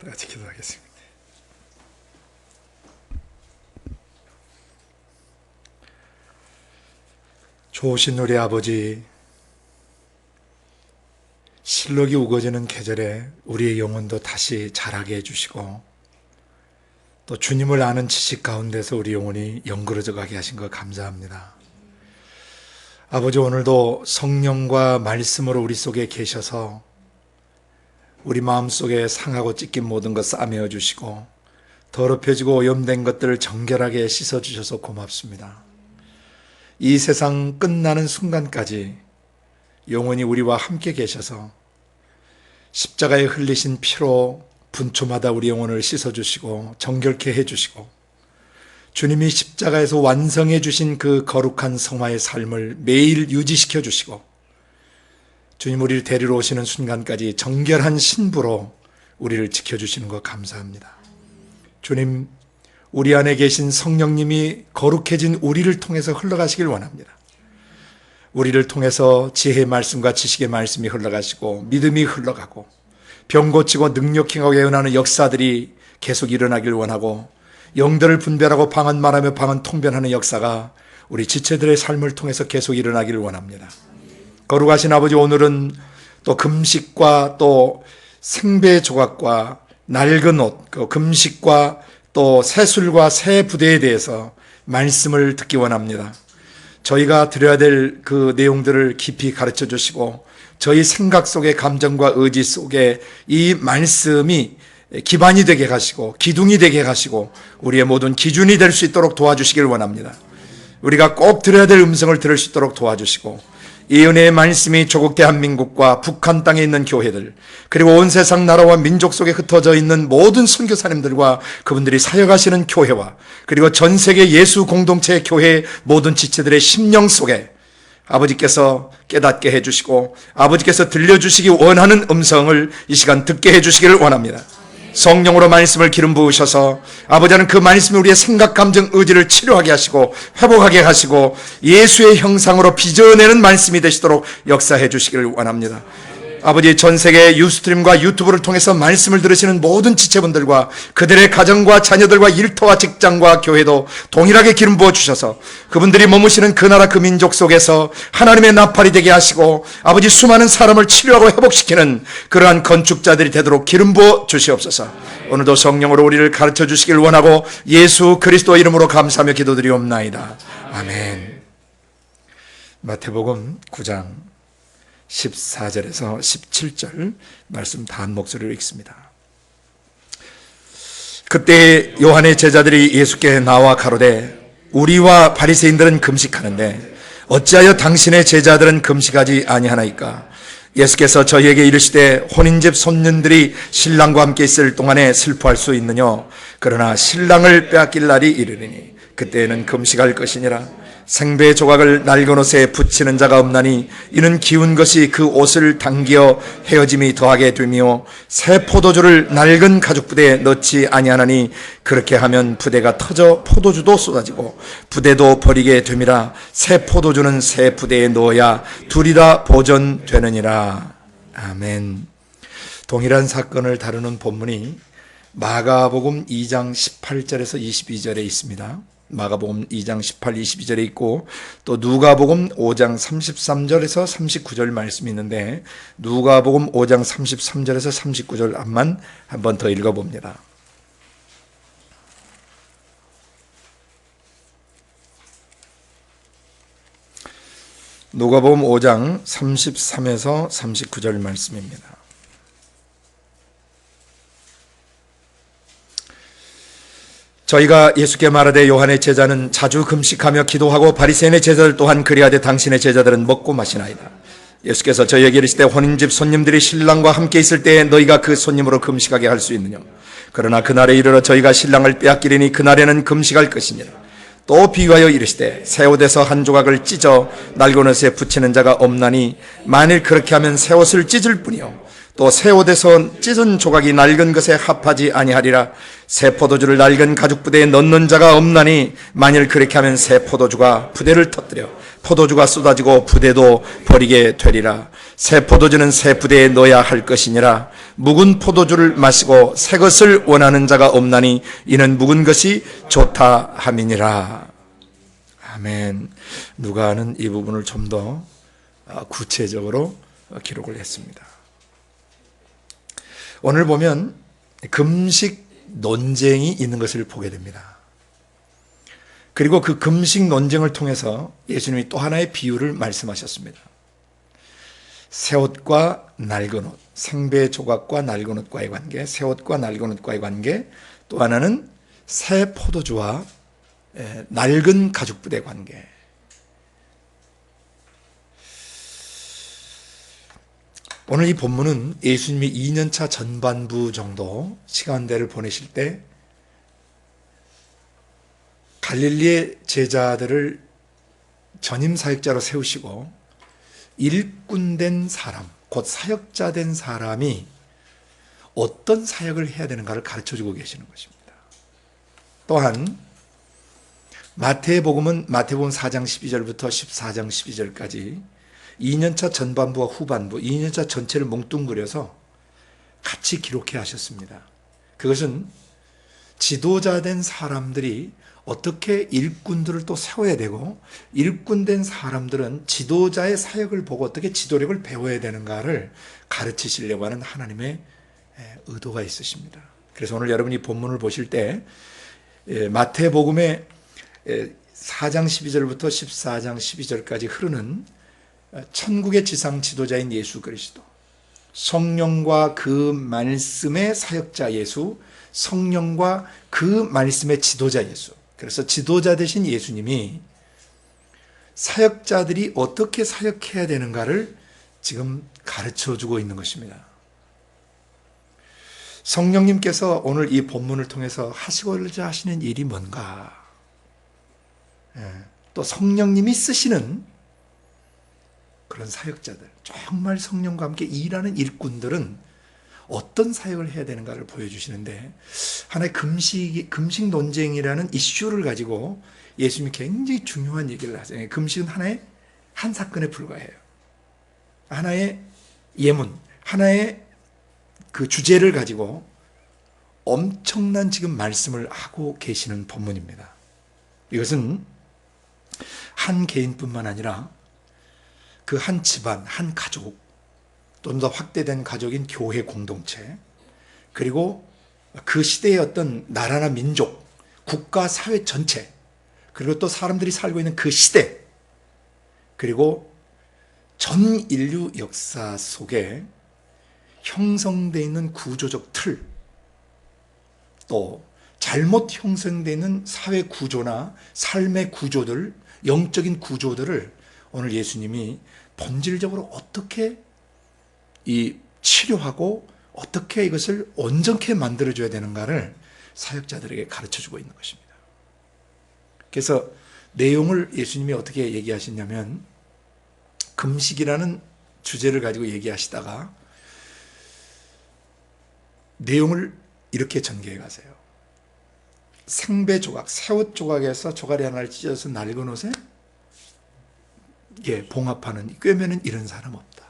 다 같이 기도하겠습니다. 좋으신 우리 아버지, 실록이 우거지는 계절에 우리의 영혼도 다시 자라게 해주시고 또 주님을 아는 지식 가운데서 우리 영혼이 영그러져 가게 하신 것 감사합니다. 아버지, 오늘도 성령과 말씀으로 우리 속에 계셔서 우리 마음속에 상하고 찢긴 모든 것 싸매어 주시고 더럽혀지고 오염된 것들을 정결하게 씻어주셔서 고맙습니다. 이 세상 끝나는 순간까지 영원히 우리와 함께 계셔서 십자가에 흘리신 피로 분초마다 우리 영혼을 씻어주시고 정결케 해주시고 주님이 십자가에서 완성해 주신 그 거룩한 성화의 삶을 매일 유지시켜 주시고 주님 우리를 데리러 오시는 순간까지 정결한 신부로 우리를 지켜주시는 것 감사합니다. 주님, 우리 안에 계신 성령님이 거룩해진 우리를 통해서 흘러가시길 원합니다. 우리를 통해서 지혜의 말씀과 지식의 말씀이 흘러가시고 믿음이 흘러가고 병 고치고 능력 행하고 예언하는 역사들이 계속 일어나길 원하고 영들을 분별하고 방언 말하며 방언 통변하는 역사가 우리 지체들의 삶을 통해서 계속 일어나기를 원합니다. 거룩하신 아버지, 오늘은 또 금식과 또 생배 조각과 낡은 옷, 그 금식과 또 새술과 새 부대에 대해서 말씀을 듣기 원합니다. 저희가 드려야 될 그 내용들을 깊이 가르쳐 주시고 저희 생각 속에 감정과 의지 속에 이 말씀이 기반이 되게 하시고 기둥이 되게 하시고 우리의 모든 기준이 될 수 있도록 도와주시길 원합니다. 우리가 꼭 들어야 될 음성을 들을 수 있도록 도와주시고 이 은혜의 말씀이 조국 대한민국과 북한 땅에 있는 교회들 그리고 온 세상 나라와 민족 속에 흩어져 있는 모든 선교사님들과 그분들이 사역하시는 교회와 그리고 전 세계 예수 공동체 교회 모든 지체들의 심령 속에 아버지께서 깨닫게 해주시고 아버지께서 들려주시기 원하는 음성을 이 시간 듣게 해주시기를 원합니다. 성령으로 말씀을 기름 부으셔서 아버지는 그 말씀이 우리의 생각, 감정, 의지를 치료하게 하시고 회복하게 하시고 예수의 형상으로 빚어내는 말씀이 되시도록 역사해 주시기를 원합니다. 아버지, 전 세계 유스트림과 유튜브를 통해서 말씀을 들으시는 모든 지체분들과 그들의 가정과 자녀들과 일터와 직장과 교회도 동일하게 기름 부어 주셔서 그분들이 머무시는 그 나라 그 민족 속에서 하나님의 나팔이 되게 하시고 아버지, 수많은 사람을 치료하고 회복시키는 그러한 건축자들이 되도록 기름 부어 주시옵소서. 오늘도 성령으로 우리를 가르쳐 주시길 원하고 예수 그리스도 이름으로 감사하며 기도드리옵나이다. 아멘. 마태복음 9장 14절에서 17절 말씀 다 한 목소리로 읽습니다. 그때 요한의 제자들이 예수께 나와 가로되 우리와 바리새인들은 금식하는데 어찌하여 당신의 제자들은 금식하지 아니하나이까? 예수께서 저희에게 이르시되 혼인집 손님들이 신랑과 함께 있을 동안에 슬퍼할 수 있느냐? 그러나 신랑을 빼앗길 날이 이르리니 그때에는 금식할 것이니라. 생배 조각을 낡은 옷에 붙이는 자가 없나니 이는 기운 것이 그 옷을 당겨 헤어짐이 더하게 되며 새 포도주를 낡은 가죽 부대에 넣지 아니하나니 그렇게 하면 부대가 터져 포도주도 쏟아지고 부대도 버리게 됨이라. 새 포도주는 새 부대에 넣어야 둘이 다 보존되느니라. 아멘. 동일한 사건을 다루는 본문이 마가복음 2장 18절에서 22절에 있습니다. 마가복음 2장 18, 22절에 있고 또 누가복음 5장 33절에서 39절 말씀이 있는데 누가복음 5장 33절에서 39절 앞만 한 번 더 읽어봅니다. 누가복음 5장 33에서 39절 말씀입니다. 저희가 예수께 말하되 요한의 제자는 자주 금식하며 기도하고 바리새인의 제자들 또한 그리하되 당신의 제자들은 먹고 마시나이다. 예수께서 저희에게 이르시되 혼인집 손님들이 신랑과 함께 있을 때에 너희가 그 손님으로 금식하게 할 수 있느냐? 그러나 그날에 이르러 저희가 신랑을 빼앗기리니 그날에는 금식할 것이니라. 또 비유하여 이르시되 새 옷에서 한 조각을 찢어 낡은 옷에 붙이는 자가 없나니 만일 그렇게 하면 새 옷을 찢을 뿐이요 또 새 옷에서 찢은 조각이 낡은 것에 합하지 아니하리라. 새 포도주를 낡은 가죽 부대에 넣는 자가 없나니 만일 그렇게 하면 새 포도주가 부대를 터뜨려 포도주가 쏟아지고 부대도 버리게 되리라. 새 포도주는 새 부대에 넣어야 할 것이니라. 묵은 포도주를 마시고 새 것을 원하는 자가 없나니 이는 묵은 것이 좋다 함이니라. 아멘. 누가는 이 부분을 좀 더 구체적으로 기록을 했습니다. 오늘 보면 금식 논쟁이 있는 것을 보게 됩니다. 그리고 그 금식 논쟁을 통해서 예수님이 또 하나의 비유를 말씀하셨습니다. 새옷과 낡은 옷, 생배 조각과 낡은 옷과의 관계, 새옷과 낡은 옷과의 관계, 또 하나는 새 포도주와 낡은 가죽 부대 관계. 오늘 이 본문은 예수님이 2년차 전반부 정도 시간대를 보내실 때 갈릴리의 제자들을 전임 사역자로 세우시고 일꾼된 사람, 곧 사역자 된 사람이 어떤 사역을 해야 되는가를 가르쳐주고 계시는 것입니다. 또한 마태복음은 마태복음 4장 12절부터 14장 12절까지 2년차 전반부와 후반부, 2년차 전체를 뭉뚱그려서 같이 기록해 하셨습니다. 그것은 지도자 된 사람들이 어떻게 일꾼들을 또 세워야 되고, 일꾼된 사람들은 지도자의 사역을 보고 어떻게 지도력을 배워야 되는가를 가르치시려고 하는 하나님의 의도가 있으십니다. 그래서 오늘 여러분이 본문을 보실 때 마태복음의 4장 12절부터 14장 12절까지 흐르는 천국의 지상 지도자인 예수 그리스도, 성령과 그 말씀의 사역자 예수, 성령과 그 말씀의 지도자 예수. 그래서 지도자 되신 예수님이 사역자들이 어떻게 사역해야 되는가를 지금 가르쳐주고 있는 것입니다. 성령님께서 오늘 이 본문을 통해서 하시고자 하시는 일이 뭔가, 또 성령님이 쓰시는 그런 사역자들, 정말 성령과 함께 일하는 일꾼들은 어떤 사역을 해야 되는가를 보여주시는데, 하나의 금식 논쟁이라는 이슈를 가지고 예수님이 굉장히 중요한 얘기를 하세요. 금식은 하나의 한 사건에 불과해요. 하나의 예문, 하나의 그 주제를 가지고 엄청난 지금 말씀을 하고 계시는 본문입니다. 이것은 한 개인뿐만 아니라 그 한 집안, 한 가족, 좀 더 확대된 가족인 교회 공동체, 그리고 그 시대의 어떤 나라나 민족, 국가, 사회 전체, 그리고 또 사람들이 살고 있는 그 시대, 그리고 전 인류 역사 속에 형성되어 있는 구조적 틀, 또 잘못 형성되어 있는 사회 구조나 삶의 구조들, 영적인 구조들을 오늘 예수님이 본질적으로 어떻게 이 치료하고 어떻게 이것을 온전케 만들어줘야 되는가를 사역자들에게 가르쳐주고 있는 것입니다. 그래서 내용을 예수님이 어떻게 얘기하시냐면, 금식이라는 주제를 가지고 얘기하시다가 내용을 이렇게 전개해 가세요. 생배 조각, 새옷 조각에서 조가리 하나를 찢어서 낡은 옷에 봉합하는, 꿰매는 이런 사람 없다.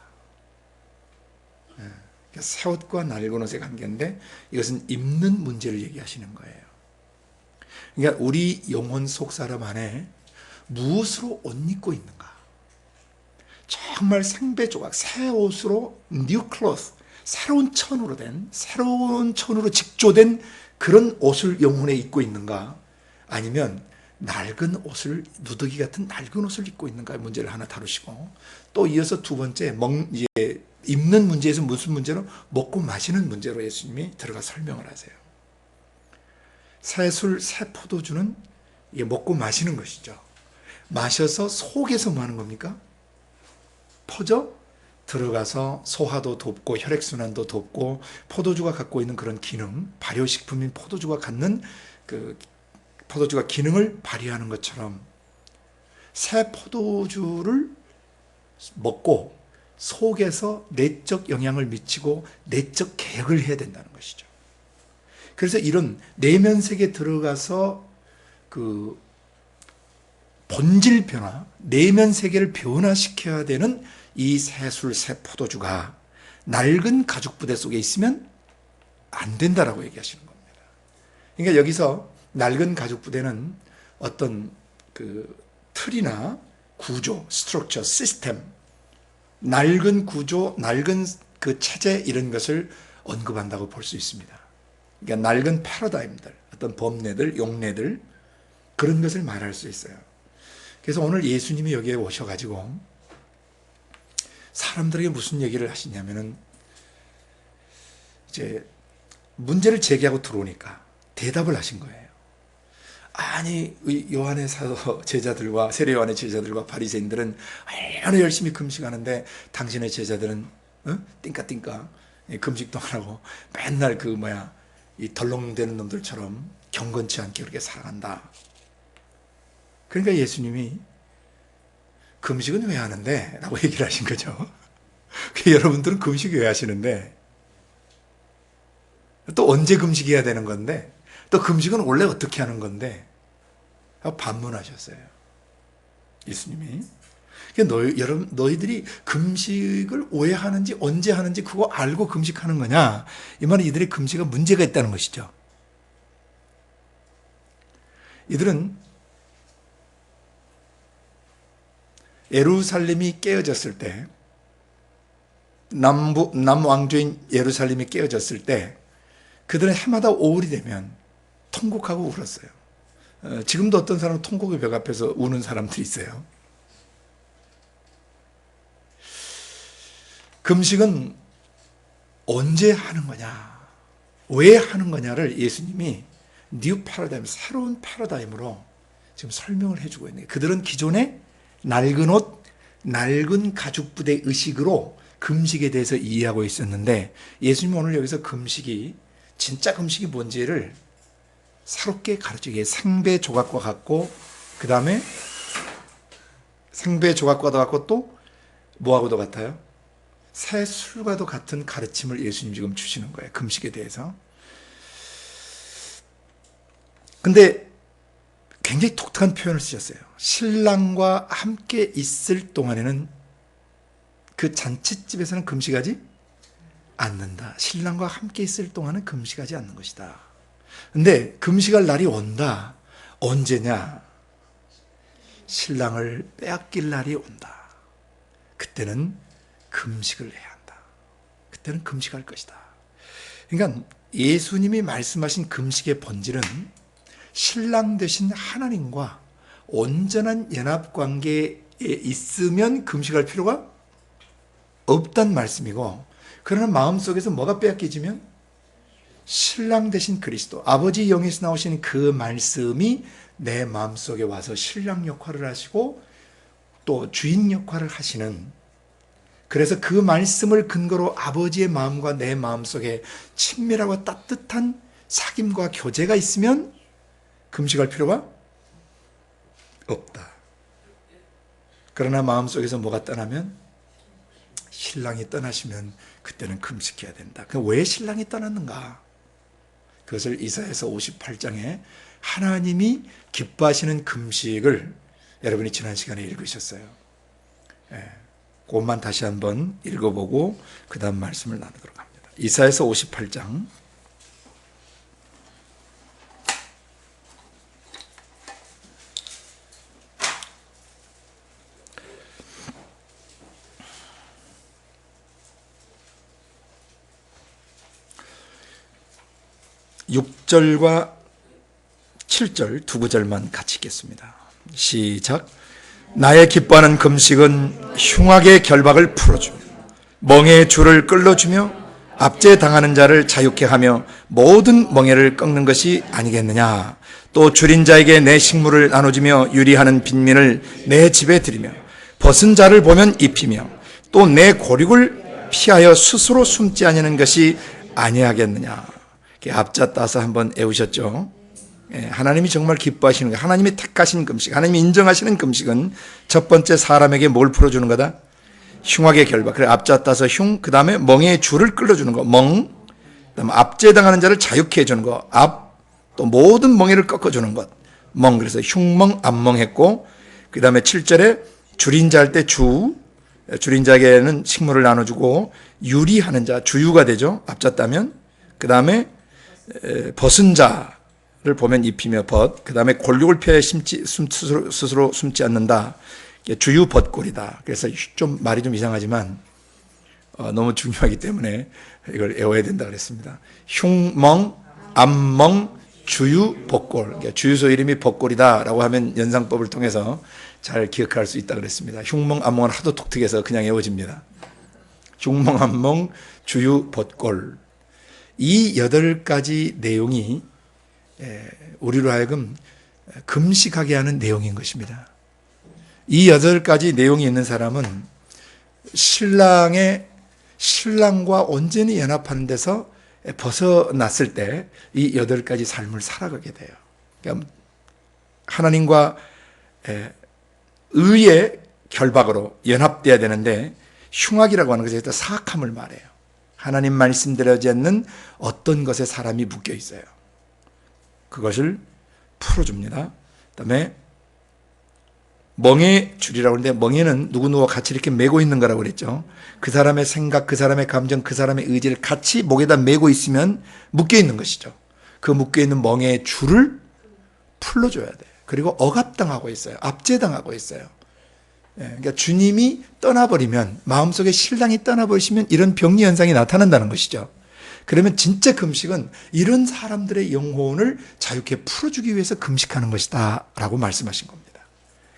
새옷과 낡은 옷의 관계인데 이것은 입는 문제를 얘기하시는 거예요. 그러니까 우리 영혼 속 사람 안에 무엇으로 옷 입고 있는가? 정말 생배 조각, 새 옷으로 new cloth, 새로운 천으로 직조된 그런 옷을 영혼에 입고 있는가? 아니면 낡은 옷을, 누더기 같은 낡은 옷을 입고 있는가의 문제를 하나 다루시고, 또 이어서 두 번째, 입는 문제에서 무슨 문제로? 먹고 마시는 문제로 예수님이 들어가 설명을 하세요. 새 술, 새 포도주는 이게 먹고 마시는 것이죠. 마셔서 속에서 뭐 하는 겁니까? 퍼져 들어가서 소화도 돕고 혈액순환도 돕고, 포도주가 갖고 있는 그런 기능, 발효식품인 포도주가 갖는 그 포도주가 기능을 발휘하는 것처럼 새 포도주를 먹고 속에서 내적 영향을 미치고 내적 개혁을 해야 된다는 것이죠. 그래서 이런 내면 세계에 들어가서 그 본질 변화, 내면 세계를 변화시켜야 되는 이 새술, 새 포도주가 낡은 가죽 부대 속에 있으면 안 된다라고 얘기하시는 겁니다. 그러니까 여기서 낡은 가죽 부대는 어떤 그 틀이나 구조, 스트럭처, 시스템, 낡은 구조, 낡은 그 체제 이런 것을 언급한다고 볼 수 있습니다. 그러니까 낡은 패러다임들, 어떤 법례들, 용례들 그런 것을 말할 수 있어요. 그래서 오늘 예수님이 여기에 오셔가지고 사람들에게 무슨 얘기를 하시냐면은 이제 문제를 제기하고 들어오니까 대답을 하신 거예요. 아니 요한의 사도 제자들과 세례 요한의 제자들과 바리새인들은 얼마나 열심히 금식하는데 당신의 제자들은 띵까띵까 금식도 안 하고 맨날 이 덜렁대는 놈들처럼 경건치 않게 그렇게 살아간다. 그러니까 예수님이 금식은 왜 하는데? 라고 얘기를 하신 거죠. 여러분들은 금식 왜 하시는데? 또 언제 금식해야 되는 건데? 또 금식은 원래 어떻게 하는 건데? 하고 반문하셨어요. 예수님이. 여러분, 너희들이 금식을 왜 하는지, 언제 하는지 그거 알고 금식하는 거냐? 이 말은 이들의 금식에 문제가 있다는 것이죠. 이들은 예루살렘이 깨어졌을 때, 남왕조인 예루살렘이 깨어졌을 때, 그들은 해마다 5월이 되면 통곡하고 울었어요. 지금도 어떤 사람은 통곡의 벽 앞에서 우는 사람들이 있어요. 금식은 언제 하는 거냐, 왜 하는 거냐를 예수님이 뉴 패러다임, 새로운 패러다임으로 지금 설명을 해주고 있는 거예요. 그들은 기존에 낡은 옷, 낡은 가죽 부대 의식으로 금식에 대해서 이해하고 있었는데 예수님은 오늘 여기서 금식이 진짜 금식이 뭔지를 새롭게 가르치기에 생배 조각과 같고 그 다음에 생배 조각과도 같고 또 뭐하고도 같아요? 새 술과도 같은 가르침을 예수님 지금 주시는 거예요. 금식에 대해서. 근데 굉장히 독특한 표현을 쓰셨어요. 신랑과 함께 있을 동안에는 그 잔치집에서는 금식하지 않는다. 신랑과 함께 있을 동안은 금식하지 않는 것이다. 근데 금식할 날이 온다. 언제냐? 신랑을 빼앗길 날이 온다. 그때는 금식을 해야 한다. 그때는 금식할 것이다. 그러니까 예수님이 말씀하신 금식의 본질은 신랑 되신 하나님과 온전한 연합관계에 있으면 금식할 필요가 없단 말씀이고, 그러나 마음속에서 뭐가 빼앗겨지면 신랑 되신 그리스도, 아버지 영에서 나오신 그 말씀이 내 마음속에 와서 신랑 역할을 하시고 또 주인 역할을 하시는, 그래서 그 말씀을 근거로 아버지의 마음과 내 마음속에 친밀하고 따뜻한 사귐과 교제가 있으면 금식할 필요가 없다. 그러나 마음속에서 뭐가 떠나면, 신랑이 떠나시면 그때는 금식해야 된다. 왜 신랑이 떠났는가? 그것을 이사야서 58장에 하나님이 기뻐하시는 금식을 여러분이 지난 시간에 읽으셨어요. 그것만 다시 한번 읽어보고 그 다음 말씀을 나누도록 합니다. 이사야서 58장 6절과 7절 두 구절만 같이 읽겠습니다. 시작. 나의 기뻐하는 금식은 흉악의 결박을 풀어주며 멍에의 줄을 끌어주며 압제 당하는 자를 자유케 하며 모든 멍에를 꺾는 것이 아니겠느냐. 또 줄인 자에게 내 식물을 나눠주며 유리하는 빈민을 내 집에 들이며 벗은 자를 보면 입히며 또 내 고륙을 피하여 스스로 숨지 아니하는 것이 아니하겠느냐. 앞자 따서 한번 애우셨죠? 하나님이 정말 기뻐하시는 거예요. 하나님이 택하신 금식, 하나님이 인정하시는 금식은 첫 번째 사람에게 뭘 풀어주는 거다? 흉악의 결박. 그래 앞자 따서 흉, 그 다음에 멍에의 줄을 끌어주는 거, 멍. 그 다음에 압제당하는 자를 자유케 해주는 거, 압. 또 모든 멍에를 꺾어주는 것, 멍. 그래서 흉멍, 압멍했고, 그 다음에 7절에 줄인 자 할 때 주, 줄인 자에게는 식물을 나눠주고, 유리하는 자, 주유가 되죠. 앞자 따면. 그 다음에 벗은 자를 보면 입히며 벗. 그 다음에 골육을 펴야 스스로 숨지 않는다. 주유 벗골이다. 그래서 좀 말이 좀 이상하지만 너무 중요하기 때문에 이걸 외워야 된다 그랬습니다. 흉멍, 암멍, 주유, 벗골. 그러니까 주유소 이름이 벗골이다라고 하면 연상법을 통해서 잘 기억할 수 있다 그랬습니다. 흉멍, 암멍은 하도 독특해서 그냥 외워집니다. 흉멍, 암멍, 주유, 벗골. 이 8가지 내용이 우리로 하여금 금식하게 하는 내용인 것입니다. 이 8가지 내용이 있는 사람은 신랑과 온전히 연합하는 데서 벗어났을 때 이 8가지 삶을 살아가게 돼요. 그러니까 하나님과 의의 결박으로 연합돼야 되는데 흉악이라고 하는 것은 사악함을 말해요. 하나님 말씀대로 하지 않는 어떤 것에 사람이 묶여 있어요. 그것을 풀어줍니다. 그다음에 멍에 줄이라고 하는데 멍에는 누구누구와 같이 이렇게 메고 있는 거라고 그랬죠. 그 사람의 생각, 그 사람의 감정, 그 사람의 의지를 같이 목에다 메고 있으면 묶여 있는 것이죠. 그 묶여 있는 멍에의 줄을 풀어줘야 돼요. 그리고 억압당하고 있어요. 압제당하고 있어요. 그러니까 주님이 떠나버리면, 마음속에 신랑이 떠나버리시면 이런 병리 현상이 나타난다는 것이죠. 그러면 진짜 금식은 이런 사람들의 영혼을 자유케 풀어주기 위해서 금식하는 것이다 라고 말씀하신 겁니다.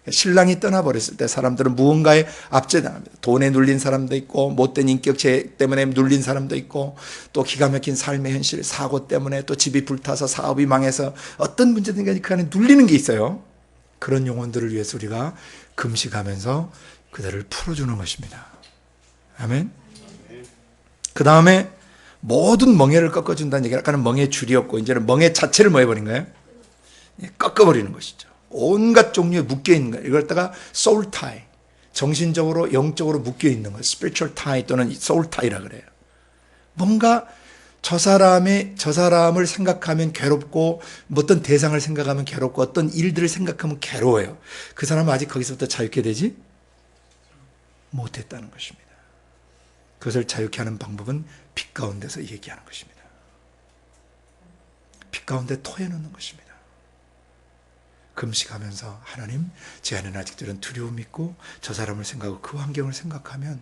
신랑이 떠나버렸을 때 사람들은 무언가에 압제당합니다. 돈에 눌린 사람도 있고, 못된 인격체 때문에 눌린 사람도 있고, 또 기가 막힌 삶의 현실, 사고 때문에 또 집이 불타서 사업이 망해서 어떤 문제든지 그 안에 눌리는 게 있어요. 그런 영혼들을 위해서 우리가 금식하면서 그들을 풀어주는 것입니다. 아멘. 그 다음에 모든 멍에를 꺾어준다는 얘기가 아까는 멍에 줄이었고 이제는 멍에 자체를 뭐 해버린 거예요? 꺾어버리는 것이죠. 온갖 종류의 묶여있는 거예요. 이걸 갖다가 soul tie, 정신적으로 영적으로 묶여있는 거예요. spiritual tie 또는 soul tie라 그래요. 뭔가 저 사람을 생각하면 괴롭고, 어떤 대상을 생각하면 괴롭고, 어떤 일들을 생각하면 괴로워요. 그 사람은 아직 거기서부터 자유케 되지 못했다는 것입니다. 그것을 자유케 하는 방법은 빛 가운데서 얘기하는 것입니다. 빛 가운데 토해놓는 것입니다. 금식하면서 하나님, 제 안에는 아직도 이런 두려움이 있고 저 사람을 생각하고 그 환경을 생각하면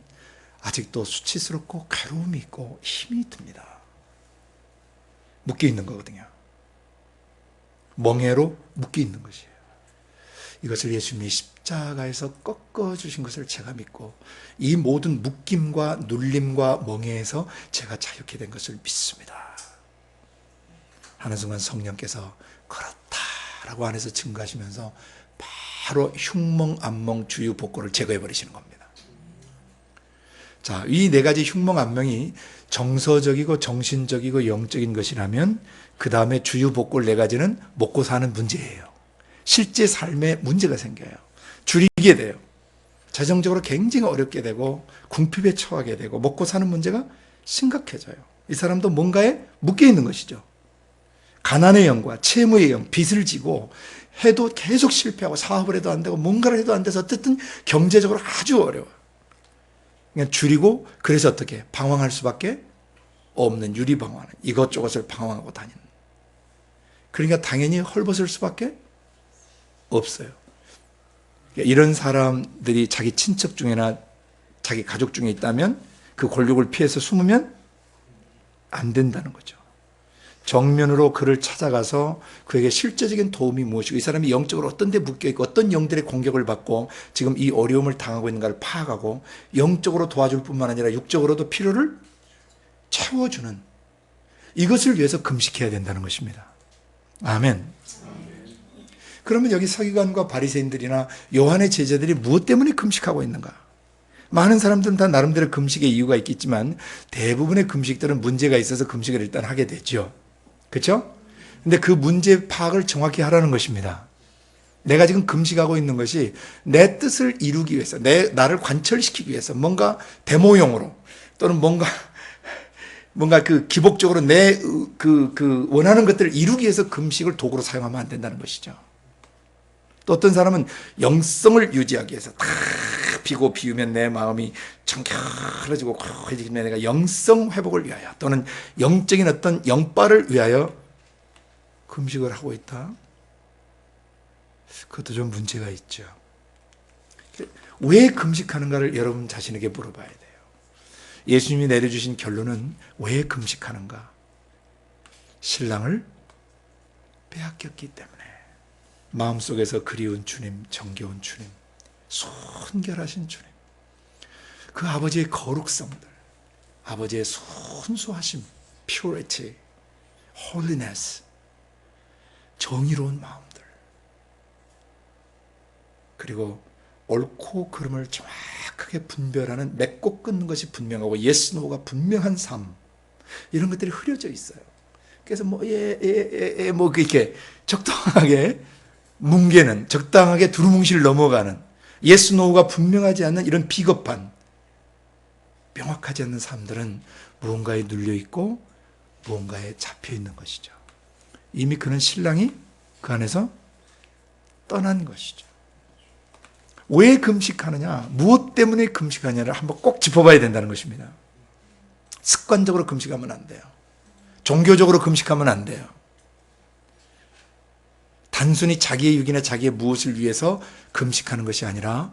아직도 수치스럽고 괴로움이 있고 힘이 듭니다. 묶여 있는 거거든요. 멍해로 묶여 있는 것이에요. 이것을 예수님이 십자가에서 꺾어주신 것을 제가 믿고 이 모든 묶임과 눌림과 멍해에서 제가 자유케 된 것을 믿습니다 하는 순간 성령께서 그렇다라고 안에서 증거하시면서 바로 흉멍, 암멍, 주유, 복골을 제거해 버리시는 겁니다. 자, 이 4가지 흉멍, 암멍이 정서적이고 정신적이고 영적인 것이라면 그 다음에 주유, 복골 4가지는 먹고 사는 문제예요. 실제 삶에 문제가 생겨요. 줄이게 돼요. 재정적으로 굉장히 어렵게 되고 궁핍에 처하게 되고 먹고 사는 문제가 심각해져요. 이 사람도 뭔가에 묶여 있는 것이죠. 가난의 영과 채무의 영, 빚을 지고 해도 계속 실패하고 사업을 해도 안 되고 뭔가를 해도 안 돼서 어쨌든 경제적으로 아주 어려워요. 그냥 줄이고 그래서 어떻게 방황할 수밖에 없는 유리방황, 이것저것을 방황하고 다니는. 그러니까 당연히 헐벗을 수밖에 없어요. 이런 사람들이 자기 친척 중에나 자기 가족 중에 있다면 그 권력을 피해서 숨으면 안 된다는 거죠. 정면으로 그를 찾아가서 그에게 실제적인 도움이 무엇이고 이 사람이 영적으로 어떤 데 묶여있고 어떤 영들의 공격을 받고 지금 이 어려움을 당하고 있는가를 파악하고 영적으로 도와줄 뿐만 아니라 육적으로도 필요를 채워주는, 이것을 위해서 금식해야 된다는 것입니다. 아멘. 그러면 여기 서기관과 바리새인들이나 요한의 제자들이 무엇 때문에 금식하고 있는가? 많은 사람들은 다 나름대로 금식의 이유가 있겠지만 대부분의 금식들은 문제가 있어서 금식을 일단 하게 되죠. 그렇죠? 근데 그 문제 파악을 정확히 하라는 것입니다. 내가 지금 금식하고 있는 것이 내 뜻을 이루기 위해서, 나를 관철시키기 위해서, 뭔가 데모용으로, 또는 뭔가 그 기복적으로 원하는 것들을 이루기 위해서 금식을 도구로 사용하면 안 된다는 것이죠. 또 어떤 사람은 영성을 유지하기 위해서 다 비고 비우면 내 마음이 청결해지고 고해지면 내가 영성 회복을 위하여 또는 영적인 어떤 영빨을 위하여 금식을 하고 있다. 그것도 좀 문제가 있죠. 왜 금식하는가를 여러분 자신에게 물어봐야 돼요. 예수님이 내려주신 결론은 왜 금식하는가? 신랑을 빼앗겼기 때문에. 마음속에서 그리운 주님, 정겨운 주님, 순결하신 주님, 그 아버지의 거룩성들, 아버지의 순수하심, purity, holiness, 정의로운 마음들, 그리고 옳고 그름을 정확하게 분별하는 맺고 끊는 것이 분명하고 yes, no가 분명한 삶, 이런 것들이 흐려져 있어요. 그래서 이렇게 적당하게 뭉개는, 적당하게 두루뭉실 넘어가는, yes, no가 분명하지 않는 이런 비겁한, 명확하지 않는 사람들은 무언가에 눌려있고 무언가에 잡혀있는 것이죠. 이미 그는 신랑이 그 안에서 떠난 것이죠. 왜 금식하느냐, 무엇 때문에 금식하느냐를 한번 꼭 짚어봐야 된다는 것입니다. 습관적으로 금식하면 안 돼요. 종교적으로 금식하면 안 돼요. 단순히 자기의 육이나 자기의 무엇을 위해서 금식하는 것이 아니라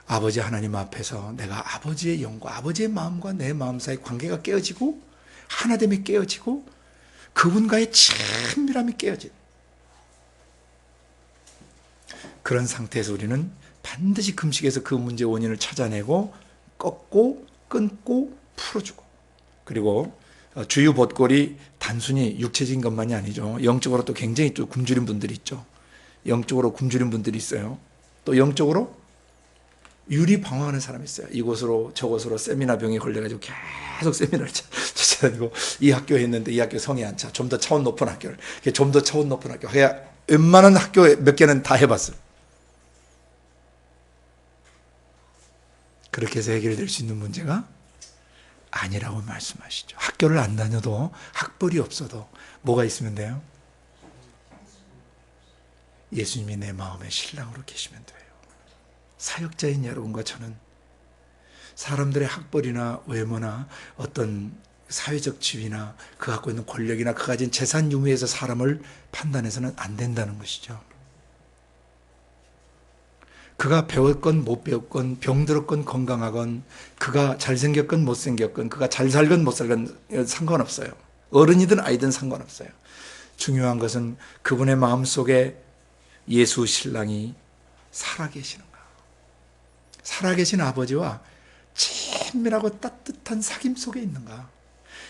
아버지 하나님 앞에서 내가 아버지의 영과 아버지의 마음과 내 마음 사이 관계가 깨어지고 하나됨이 깨어지고 그분과의 친밀함이 깨어진 그런 상태에서 우리는 반드시 금식에서 그 문제의 원인을 찾아내고 꺾고 끊고 풀어주고, 그리고 주유 봇골이 단순히 육체적인 것만이 아니죠. 영적으로 또 굉장히 또 굶주린 분들이 있죠. 영적으로 굶주린 분들이 있어요. 또 영적으로 유리방황하는 사람이 있어요. 이곳으로 저곳으로 세미나 병에 걸려가지고 계속 세미나를 찾아다니고 이 학교에 있는데 이 학교 성이 안 차. 좀 더 차원 높은 학교를. 좀 더 차원 높은 학교. 웬만한 학교 몇 개는 다 해봤어요. 그렇게 해서 해결될 수 있는 문제가 아니라고 말씀하시죠. 학교를 안 다녀도 학벌이 없어도 뭐가 있으면 돼요? 예수님이 내 마음의 신랑으로 계시면 돼요. 사역자인 여러분과 저는 사람들의 학벌이나 외모나 어떤 사회적 지위나 그 갖고 있는 권력이나 그 가진 재산 유무에서 사람을 판단해서는 안 된다는 것이죠. 그가 배웠건 못 배웠건 병들었건 건강하건 그가 잘생겼건 못생겼건 그가 잘 살건 못 살건 상관없어요. 어른이든 아이든 상관없어요. 중요한 것은 그분의 마음속에 예수 신랑이 살아계시는가, 살아계신 아버지와 친밀하고 따뜻한 사귐 속에 있는가.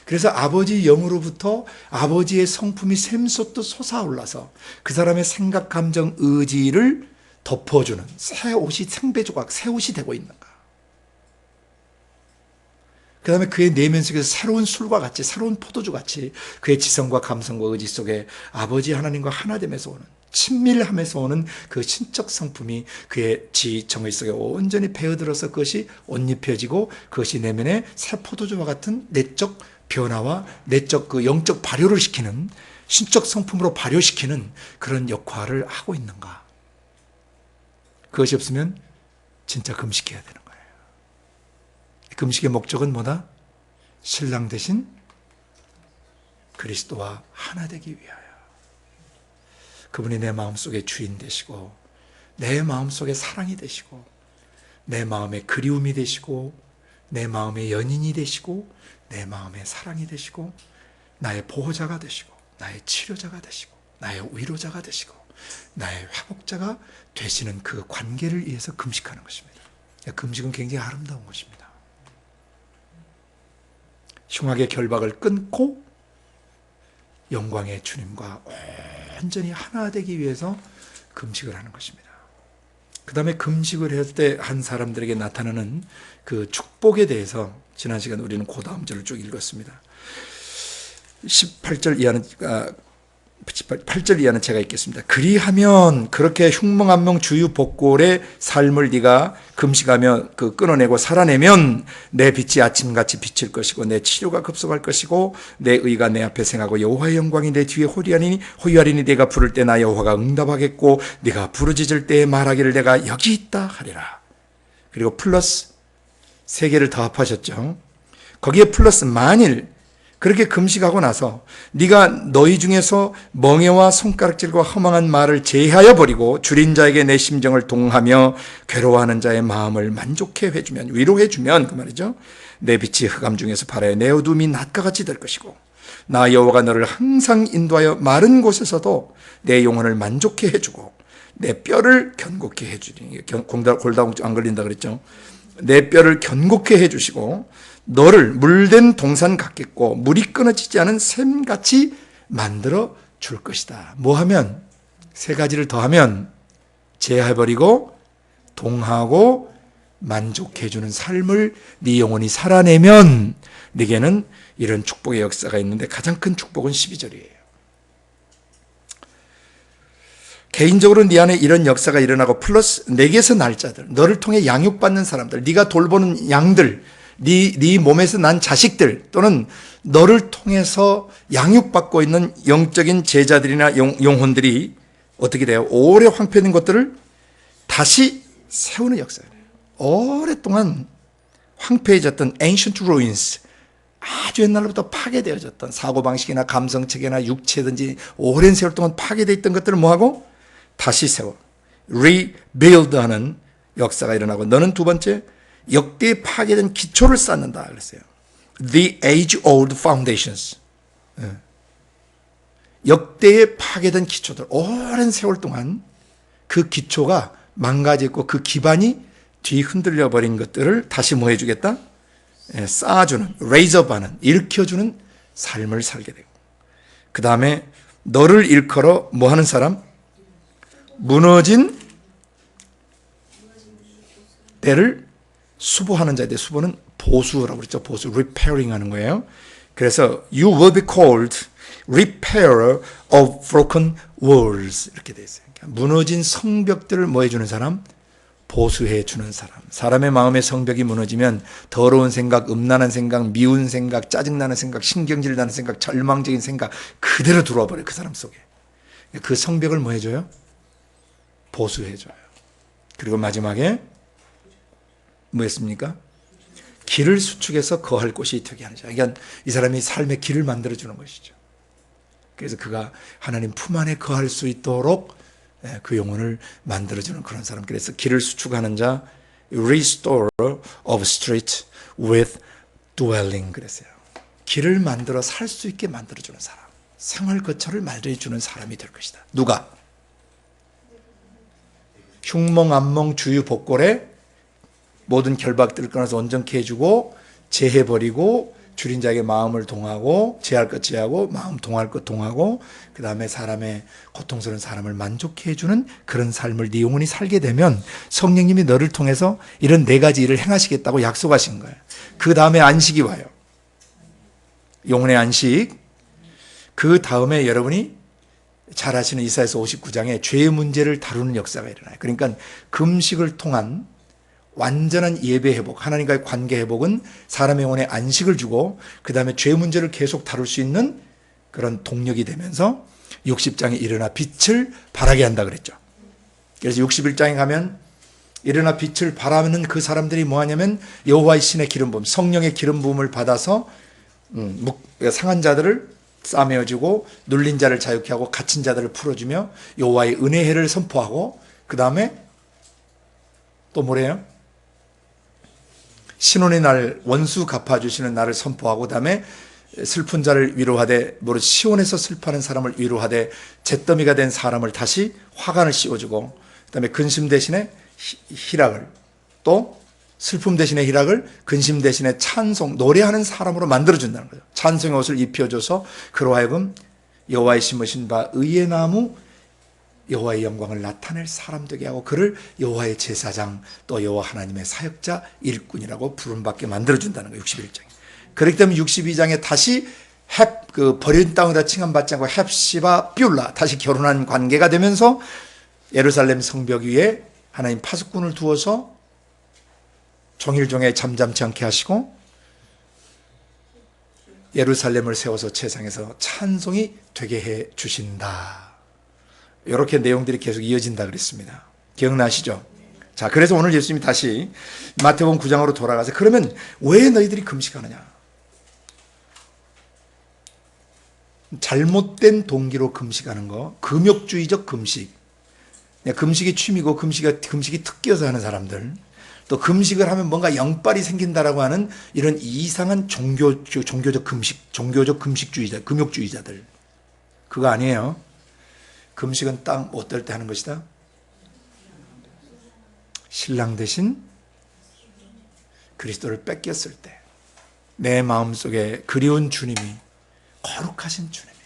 그래서 아버지 영으로부터 아버지의 성품이 샘솟듯 솟아올라서 그 사람의 생각, 감정, 의지를 덮어주는 새 옷이 생배조각, 새 옷이 되고 있는가. 그 다음에 그의 내면 속에서 새로운 술과 같이, 새로운 포도주 같이 그의 지성과 감성과 의지 속에 아버지 하나님과 하나됨에서 오는, 친밀함에서 오는 그 신적 성품이 그의 지정의 속에 온전히 배어들어서 그것이 옷 입혀지고 그것이 내면에 새 포도주와 같은 내적 변화와 내적 그 영적 발효를 시키는, 신적 성품으로 발효시키는 그런 역할을 하고 있는가. 그것이 없으면 진짜 금식해야 되는 거예요. 금식의 목적은 뭐다? 신랑 대신 그리스도와 하나 되기 위하여. 그분이 내 마음속에 주인 되시고 내 마음속에 사랑이 되시고 내 마음의 그리움이 되시고 내 마음의 연인이 되시고 내 마음의 사랑이 되시고 나의 보호자가 되시고 나의 치료자가 되시고 나의 위로자가 되시고 나의 회복자가 되시는 그 관계를 위해서 금식하는 것입니다. 금식은 굉장히 아름다운 것입니다. 흉악의 결박을 끊고 영광의 주님과 온전히 하나 되기 위해서 금식을 하는 것입니다. 그 다음에 금식을 할 때 한 사람들에게 나타나는 그 축복에 대해서 지난 시간 우리는 그 다음 절을 쭉 읽었습니다. 18절 이하는 8절 이하는 제가 읽겠습니다. 그리하면 그렇게 흉몽한몽 주유복골의 삶을 네가 금식하며 끊어내고 살아내면 내 빛이 아침같이 비칠 것이고 내 치료가 급속할 것이고 내 의가 내 앞에 생하고 여호와의 영광이 내 뒤에 호위하리니 네가 부를 때 나 여호와가 응답하겠고 네가 부르짖을 때에 말하기를 내가 여기 있다 하리라. 그리고 플러스 3개를 더 합하셨죠. 거기에 플러스 만일 그렇게 금식하고 나서 네가 너희 중에서 멍에와 손가락질과 허망한 말을 제하여 버리고 줄인 자에게 내 심정을 동하며 괴로워하는 자의 마음을 만족해 해주면, 위로해 주면 그 말이죠. 내 빛이 흑암 중에서 발하여 내 어둠이 낮과 같이 될 것이고 나 여호와가 너를 항상 인도하여 마른 곳에서도 내 영혼을 만족해 해주고 내 뼈를 견고케 해주니, 골다공증 안 걸린다 그랬죠. 내 뼈를 견고케 해주시고 너를 물된 동산 같겠고 물이 끊어지지 않은 샘같이 만들어 줄 것이다. 뭐 하면? 3가지를 더하면 제해버리고 동하고 만족해주는 삶을 네 영혼이 살아내면 네게는 이런 축복의 역사가 있는데 가장 큰 축복은 12절이에요. 개인적으로 네 안에 이런 역사가 일어나고 플러스 내게서 날 자들, 너를 통해 양육받는 사람들, 네가 돌보는 양들, 네 몸에서 난 자식들 또는 너를 통해서 양육받고 있는 영적인 제자들이나 영혼들이 어떻게 돼요? 오래 황폐된 것들을 다시 세우는 역사예요. 오랫동안 황폐해졌던 ancient ruins, 아주 옛날부터 파괴되어졌던 사고방식이나 감성체계나 육체든지 오랜 세월 동안 파괴되어 있던 것들을 뭐하고? 다시 세워 rebuild하는 역사가 일어나고, 너는 2번째 역대 파괴된 기초를 쌓는다 그랬어요. The age-old foundations. 역대의 파괴된 기초들, 오랜 세월 동안 그 기초가 망가졌고 그 기반이 뒤흔들려 버린 것들을 다시 뭐 해주겠다? 쌓아주는, raise-up하는, 일으켜주는 삶을 살게 되고, 그 다음에 너를 일컬어 뭐 하는 사람? 무너진 때를 수보하는 자에 대해, 수보는 보수라고 그랬죠. 보수, repairing 하는 거예요. 그래서 you will be called repairer of broken walls 이렇게 되어 있어요. 그러니까 무너진 성벽들을 뭐 해주는 사람? 보수해 주는 사람. 사람의 마음의 성벽이 무너지면 더러운 생각, 음란한 생각, 미운 생각, 짜증나는 생각, 신경질 나는 생각, 절망적인 생각 그대로 들어와 버려요. 그 사람 속에. 그 성벽을 뭐 해줘요? 보수해 줘요. 그리고 마지막에 뭐 했습니까? 길을 수축해서 거할 곳이 되게 하는 자. 그러니까 이 사람이 삶의 길을 만들어주는 것이죠. 그래서 그가 하나님 품 안에 거할 수 있도록 그 영혼을 만들어주는 그런 사람. 그래서 길을 수축하는 자, restorer of street with dwelling 그랬어요. 길을 만들어 살 수 있게 만들어주는 사람. 생활 거처를 마련해주는 사람이 될 것이다. 누가? 흉몽, 암몽, 주유, 복골에 모든 결박들을 끊어서 온전케 해주고 제해버리고 줄인 자에게 마음을 동하고 제할 것 제하고 마음 동할 것 동하고 그 다음에 사람의 고통스러운 사람을 만족해 해주는 그런 삶을 네 영혼이 살게 되면 성령님이 너를 통해서 이런 4가지 일을 행하시겠다고 약속하신 거예요. 그 다음에 안식이 와요. 영혼의 안식. 그 다음에 여러분이 잘 아시는 이사야서 59장에 죄의 문제를 다루는 역사가 일어나요. 그러니까 금식을 통한 완전한 예배 회복, 하나님과의 관계 회복은 사람의 영혼에 안식을 주고 그 다음에 죄 문제를 계속 다룰 수 있는 그런 동력이 되면서 60장에 일어나 빛을 발하게 한다 그랬죠. 그래서 61장에 가면 일어나 빛을 발하는 그 사람들이 뭐하냐면 여호와의 신의 기름 부음, 성령의 기름 부음을 받아서 상한 자들을 싸매어주고 눌린 자를 자유케 하고 갇힌 자들을 풀어주며 여호와의 은혜해를 선포하고 그 다음에 또 뭐래요? 신혼의 날 원수 갚아주시는 날을 선포하고 그다음에 슬픈 자를 위로하되 시온에서 슬퍼하는 사람을 위로하되 잿더미가 된 사람을 다시 화관을 씌워주고 그다음에 근심 대신에 희락을 또 슬픔 대신에 희락을 근심 대신에 찬송 노래하는 사람으로 만들어준다는 거죠. 찬송의 옷을 입혀줘서 그로 하여금 여호와의 심으신 바 의의 나무 여호와의 영광을 나타낼 사람 되게 하고 그를 여호와의 제사장 또 여호와 하나님의 사역자 일꾼이라고 부름받게 만들어준다는 거예요. 61장에. 그렇기 때문에 62장에 다시 그 버린 땅이다 칭함받지 않고 헵시바 뷸라 다시 결혼한 관계가 되면서 예루살렘 성벽 위에 하나님 파수꾼을 두어서 종일종일 잠잠치 않게 하시고 예루살렘을 세워서 세상에서 찬송이 되게 해 주신다. 이렇게 내용들이 계속 이어진다 그랬습니다. 기억나시죠? 자, 그래서 오늘 예수님이 다시 마태복음 9장으로 돌아가서 그러면 왜 너희들이 금식하느냐? 잘못된 동기로 금식하는 거, 금욕주의적 금식. 금식이 취미고 금식이 특기여서 하는 사람들, 또 금식을 하면 뭔가 영빨이 생긴다라고 하는 이런 이상한 종교적 금식주의자, 금욕주의자들. 그거 아니에요. 금식은 딱 어떨 때 하는 것이다? 신랑 대신 그리스도를 뺏겼을 때, 내 마음속에 그리운 주님이, 거룩하신 주님이,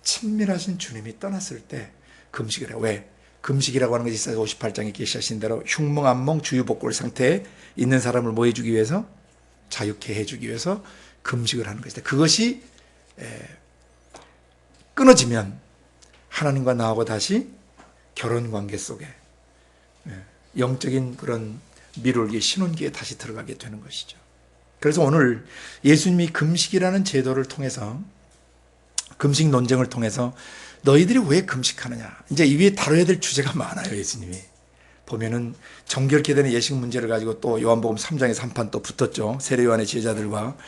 친밀하신 주님이 떠났을 때 금식을 해요. 왜? 금식이라고 하는 것이 이사야 58장에 계시하신 대로 흉몽, 주유복골 상태에 있는 사람을 뭐 해주기 위해서? 자유케 해주기 위해서 금식을 하는 것이다. 그것이 끊어지면 하나님과 나하고 다시 결혼관계 속에 영적인 그런 미룰기, 신혼기에 다시 들어가게 되는 것이죠. 그래서 오늘 예수님이 금식이라는 제도를 통해서, 금식 논쟁을 통해서 너희들이 왜 금식하느냐, 이제 이 위에 다뤄야 될 주제가 많아요. 예수님이 보면은 정결케 되는 예식 문제를 가지고 또 요한복음 3장에서 한판 또 붙었죠. 세례요한의 제자들과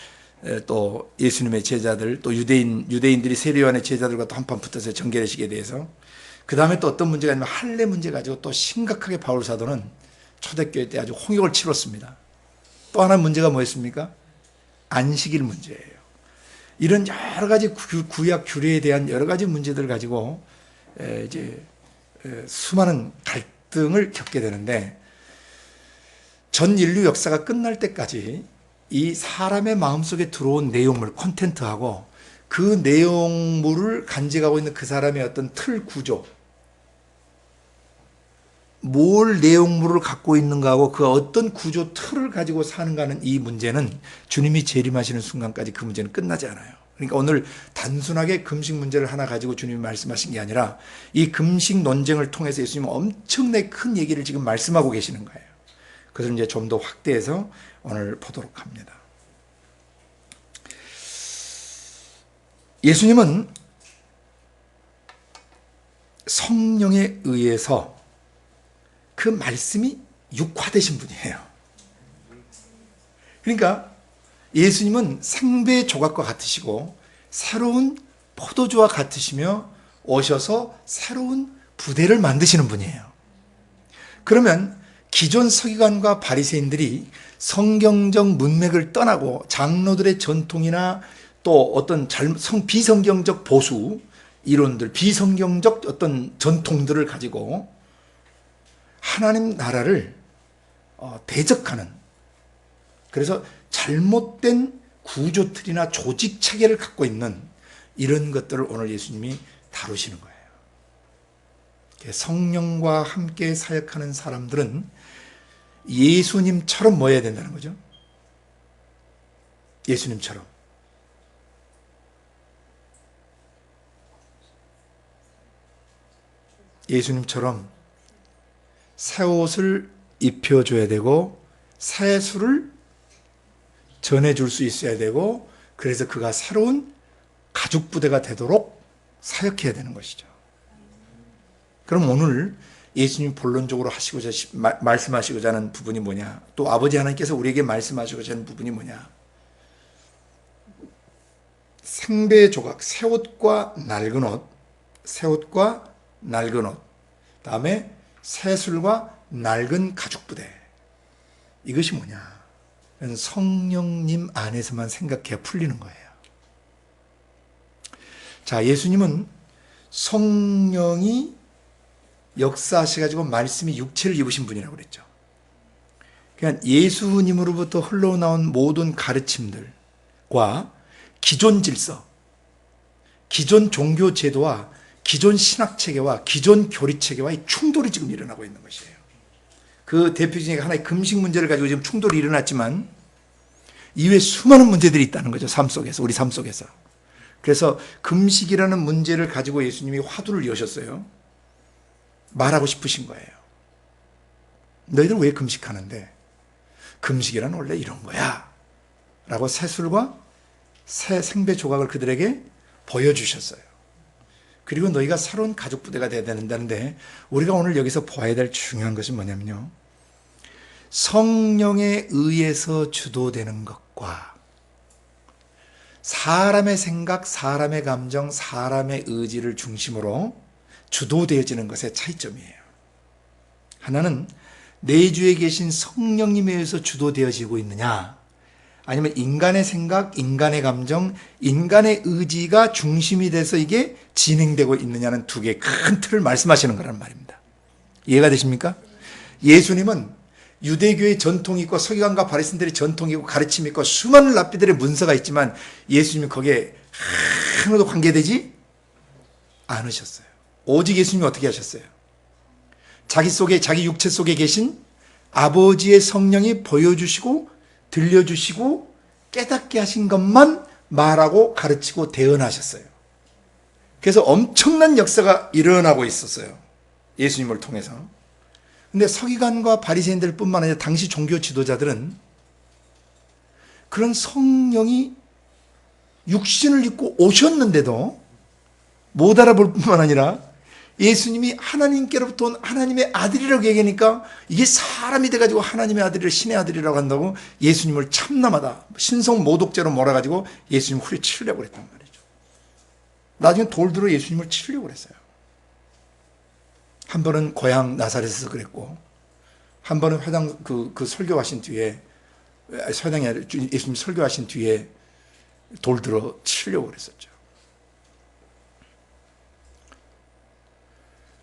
또 예수님의 제자들, 또 유대인들이 세례요한의 제자들과 또 한판 붙었어요. 정결의식에 대해서. 그 다음에 또 어떤 문제가 아니면 할례 문제 가지고 또 심각하게 바울 사도는 초대교회 때 아주 홍역을 치렀습니다. 또 하나 문제가 뭐였습니까? 안식일 문제예요. 이런 여러 가지 구약 규례에 대한 여러 가지 문제들을 가지고 이제 수많은 갈등을 겪게 되는데, 전 인류 역사가 끝날 때까지 이 사람의 마음속에 들어온 내용물, 콘텐츠하고 그 내용물을 간직하고 있는 그 사람의 어떤 틀 구조, 뭘 내용물을 갖고 있는가하고 그 어떤 구조 틀을 가지고 사는가는, 이 문제는 주님이 재림하시는 순간까지 그 문제는 끝나지 않아요. 그러니까 오늘 단순하게 금식 문제를 하나 가지고 주님이 말씀하신 게 아니라 이 금식 논쟁을 통해서 예수님은 엄청나게 큰 얘기를 지금 말씀하고 계시는 거예요. 그것을 이제 좀 더 확대해서 오늘 보도록 합니다. 예수님은 성령에 의해서 그 말씀이 육화되신 분이에요. 그러니까 예수님은 생배 조각과 같으시고 새로운 포도주와 같으시며 오셔서 새로운 부대를 만드시는 분이에요. 그러면 기존 서기관과 바리새인들이 성경적 문맥을 떠나고 장로들의 전통이나 또 어떤 비성경적 보수 이론들, 비성경적 어떤 전통들을 가지고 하나님 나라를 대적하는, 그래서 잘못된 구조틀이나 조직 체계를 갖고 있는 이런 것들을 오늘 예수님이 다루시는 거예요. 성령과 함께 사역하는 사람들은 예수님처럼 뭐 해야 된다는 거죠? 예수님처럼. 예수님처럼 새 옷을 입혀줘야 되고 새 술을 전해줄 수 있어야 되고, 그래서 그가 새로운 가죽 부대가 되도록 사역해야 되는 것이죠. 그럼 오늘 예수님 본론적으로 말씀하시고자 하는 부분이 뭐냐? 또 아버지 하나님께서 우리에게 말씀하시고자 하는 부분이 뭐냐? 생배 조각, 새 옷과 낡은 옷, 새 옷과 낡은 옷, 다음에 새 술과 낡은 가죽 부대. 이것이 뭐냐? 성령님 안에서만 생각해야 풀리는 거예요. 자, 예수님은 성령이 역사하셔가지고 말씀이 육체를 입으신 분이라고 그랬죠. 그러니까 예수님으로부터 흘러나온 모든 가르침들과 기존 질서, 기존 종교 제도와 기존 신학 체계와 기존 교리 체계와의 충돌이 지금 일어나고 있는 것이에요. 그 대표 중에 하나의 금식 문제를 가지고 지금 충돌이 일어났지만, 이외에 수많은 문제들이 있다는 거죠. 삶 속에서, 우리 삶 속에서. 그래서 금식이라는 문제를 가지고 예수님이 화두를 여셨어요. 말하고 싶으신 거예요. 너희들 왜 금식하는데? 금식이란 원래 이런 거야 라고 새술과 새 생배 조각을 그들에게 보여주셨어요. 그리고 너희가 새로운 가족 부대가 되어야 된다는데, 우리가 오늘 여기서 봐야 될 중요한 것이 뭐냐면요, 성령에 의해서 주도되는 것과 사람의 생각, 사람의 감정, 사람의 의지를 중심으로 주도되어지는 것의 차이점이에요. 하나는 내주에 계신 성령님에 의해서 주도되어지고 있느냐, 아니면 인간의 생각, 인간의 감정, 인간의 의지가 중심이 돼서 이게 진행되고 있느냐는 두 개의 큰 틀을 말씀하시는 거란 말입니다. 이해가 되십니까? 예수님은 유대교의 전통이 있고 서기관과 바리새인들의 전통이 있고 가르침이 있고 수많은 랍비들의 문서가 있지만 예수님은 거기에 하나도 관계되지 않으셨어요. 오직 예수님이 어떻게 하셨어요? 자기 속에, 자기 육체 속에 계신 아버지의 성령이 보여주시고 들려주시고 깨닫게 하신 것만 말하고 가르치고 대언하셨어요. 그래서 엄청난 역사가 일어나고 있었어요. 예수님을 통해서. 근데 서기관과 바리새인들 뿐만 아니라 당시 종교 지도자들은 그런 성령이 육신을 입고 오셨는데도 못 알아볼 뿐만 아니라 예수님이 하나님께로부터 온 하나님의 아들이라고 얘기하니까 이게 사람이 돼가지고 하나님의 아들이라 신의 아들이라고 한다고 예수님을 참남하다, 신성 모독죄로 몰아가지고 예수님 후려 치려고 그랬단 말이죠. 나중에 돌들어 예수님을 치려고 그랬어요. 한 번은 고향 나사렛에서 그랬고, 한 번은 회당 그 설교하신 뒤에, 회당이 아니라 예수님 설교하신 뒤에 돌들어 치려고 그랬었죠.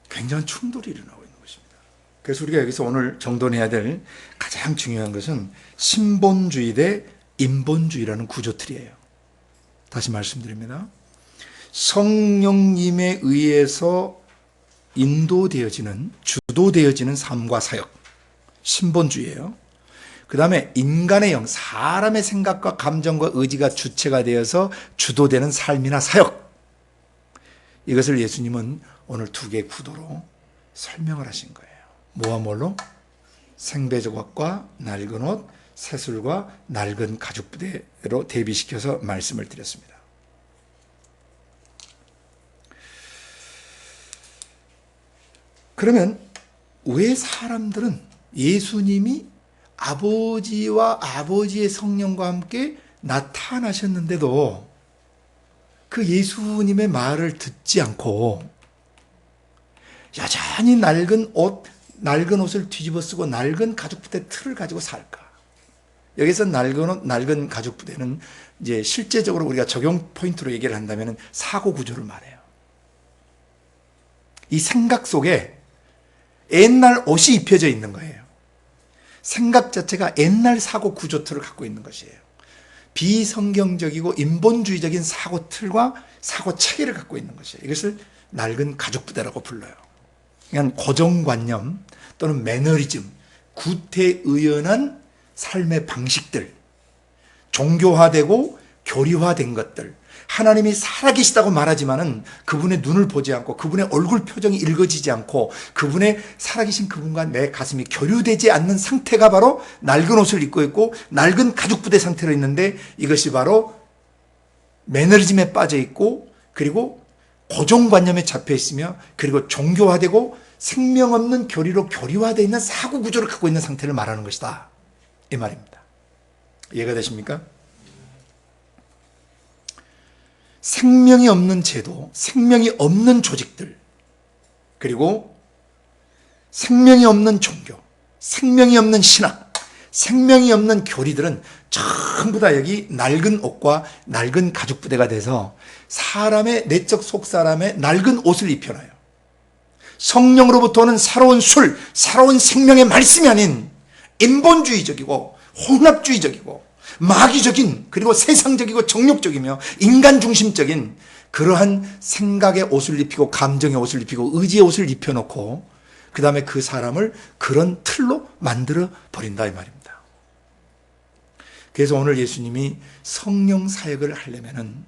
굉장한 충돌이 일어나고 있는 것입니다. 그래서 우리가 여기서 오늘 정돈해야 될 가장 중요한 것은 신본주의 대 인본주의라는 구조틀이에요. 다시 말씀드립니다. 성령님에 의해서 인도되어지는, 주도되어지는 삶과 사역, 신본주의예요. 그 다음에 인간의 영, 사람의 생각과 감정과 의지가 주체가 되어서 주도되는 삶이나 사역, 이것을 예수님은 오늘 두 개의 구도로 설명을 하신 거예요. 뭐와 뭘로? 생배조각과 낡은 옷, 새술과 낡은 가죽부대로 대비시켜서 말씀을 드렸습니다. 그러면 왜 사람들은 예수님이 아버지와 아버지의 성령과 함께 나타나셨는데도 그 예수님의 말을 듣지 않고 여전히 낡은 옷을 뒤집어 쓰고 낡은 가죽부대 틀을 가지고 살까? 여기서 낡은 옷, 낡은 가죽부대는 이제 실제적으로 우리가 적용 포인트로 얘기를 한다면 사고 구조를 말해요. 이 생각 속에 옛날 옷이 입혀져 있는 거예요. 생각 자체가 옛날 사고 구조 틀을 갖고 있는 것이에요. 비성경적이고 인본주의적인 사고 틀과 사고 체계를 갖고 있는 것이에요. 이것을 낡은 가죽부대라고 불러요. 그냥 고정관념 또는 매너리즘, 구태의연한 삶의 방식들, 종교화되고 교리화된 것들, 하나님이 살아계시다고 말하지만은 그분의 눈을 보지 않고 그분의 얼굴 표정이 읽어지지 않고 그분의 살아계신 그분과 내 가슴이 교류되지 않는 상태가 바로 낡은 옷을 입고 있고 낡은 가죽부대 상태로 있는데, 이것이 바로 매너리즘에 빠져 있고 그리고 고정관념에 잡혀 있으며 그리고 종교화되고 생명 없는 교리로 교리화되어 있는 사고 구조를 갖고 있는 상태를 말하는 것이다, 이 말입니다. 이해가 되십니까? 생명이 없는 제도, 생명이 없는 조직들, 그리고 생명이 없는 종교, 생명이 없는 신학, 생명이 없는 교리들은 전부 다 여기 낡은 옷과 낡은 가죽부대가 돼서 사람의 내적 속사람의 낡은 옷을 입혀놔요. 성령으로부터 오는 새로운 술, 새로운 생명의 말씀이 아닌 인본주의적이고 혼합주의적이고 마귀적인, 그리고 세상적이고 정욕적이며 인간 중심적인 그러한 생각의 옷을 입히고 감정의 옷을 입히고 의지의 옷을 입혀놓고 그 다음에 그 사람을 그런 틀로 만들어 버린다, 이 말입니다. 그래서 오늘 예수님이 성령 사역을 하려면은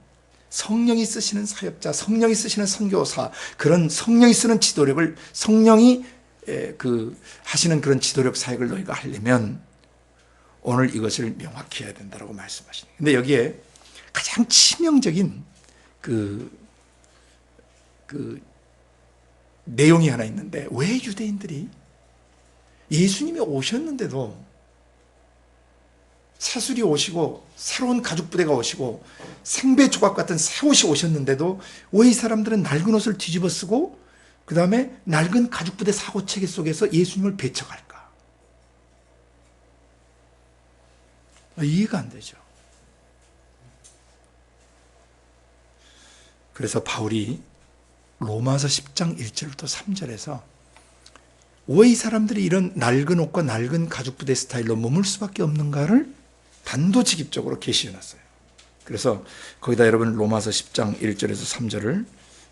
성령이 쓰시는 사역자, 성령이 쓰시는 선교사, 그런 성령이 쓰는 지도력을, 성령이 하시는 그런 지도력 사역을 너희가 하려면 오늘 이것을 명확히 해야 된다고 말씀하시네요. 근데 여기에 가장 치명적인 내용이 하나 있는데, 왜 유대인들이 예수님이 오셨는데도, 사술이 오시고 새로운 가죽 부대가 오시고 생배 조각 같은 새 옷이 오셨는데도 왜 이 사람들은 낡은 옷을 뒤집어 쓰고 그 다음에 낡은 가죽 부대 사고체계 속에서 예수님을 배척할까? 이해가 안 되죠. 그래서 바울이 로마서 10장 1절부터 3절에서 왜 이 사람들이 이런 낡은 옷과 낡은 가죽 부대 스타일로 머물 수밖에 없는가를 단도직입적으로 계시해놨어요. 그래서 거기다 여러분 로마서 10장 1절에서 3절을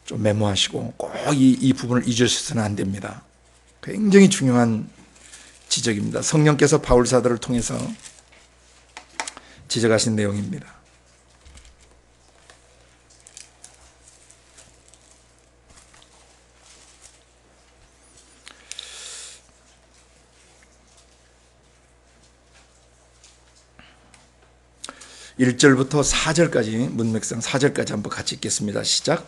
좀 메모하시고 꼭 이 부분을 잊으셔서는 안 됩니다. 굉장히 중요한 지적입니다. 성령께서 바울 사도를 통해서 지적하신 내용입니다. (1절부터) (4절까지) 문맥상 (4절까지) 한번 같이 읽겠습니다. 시작.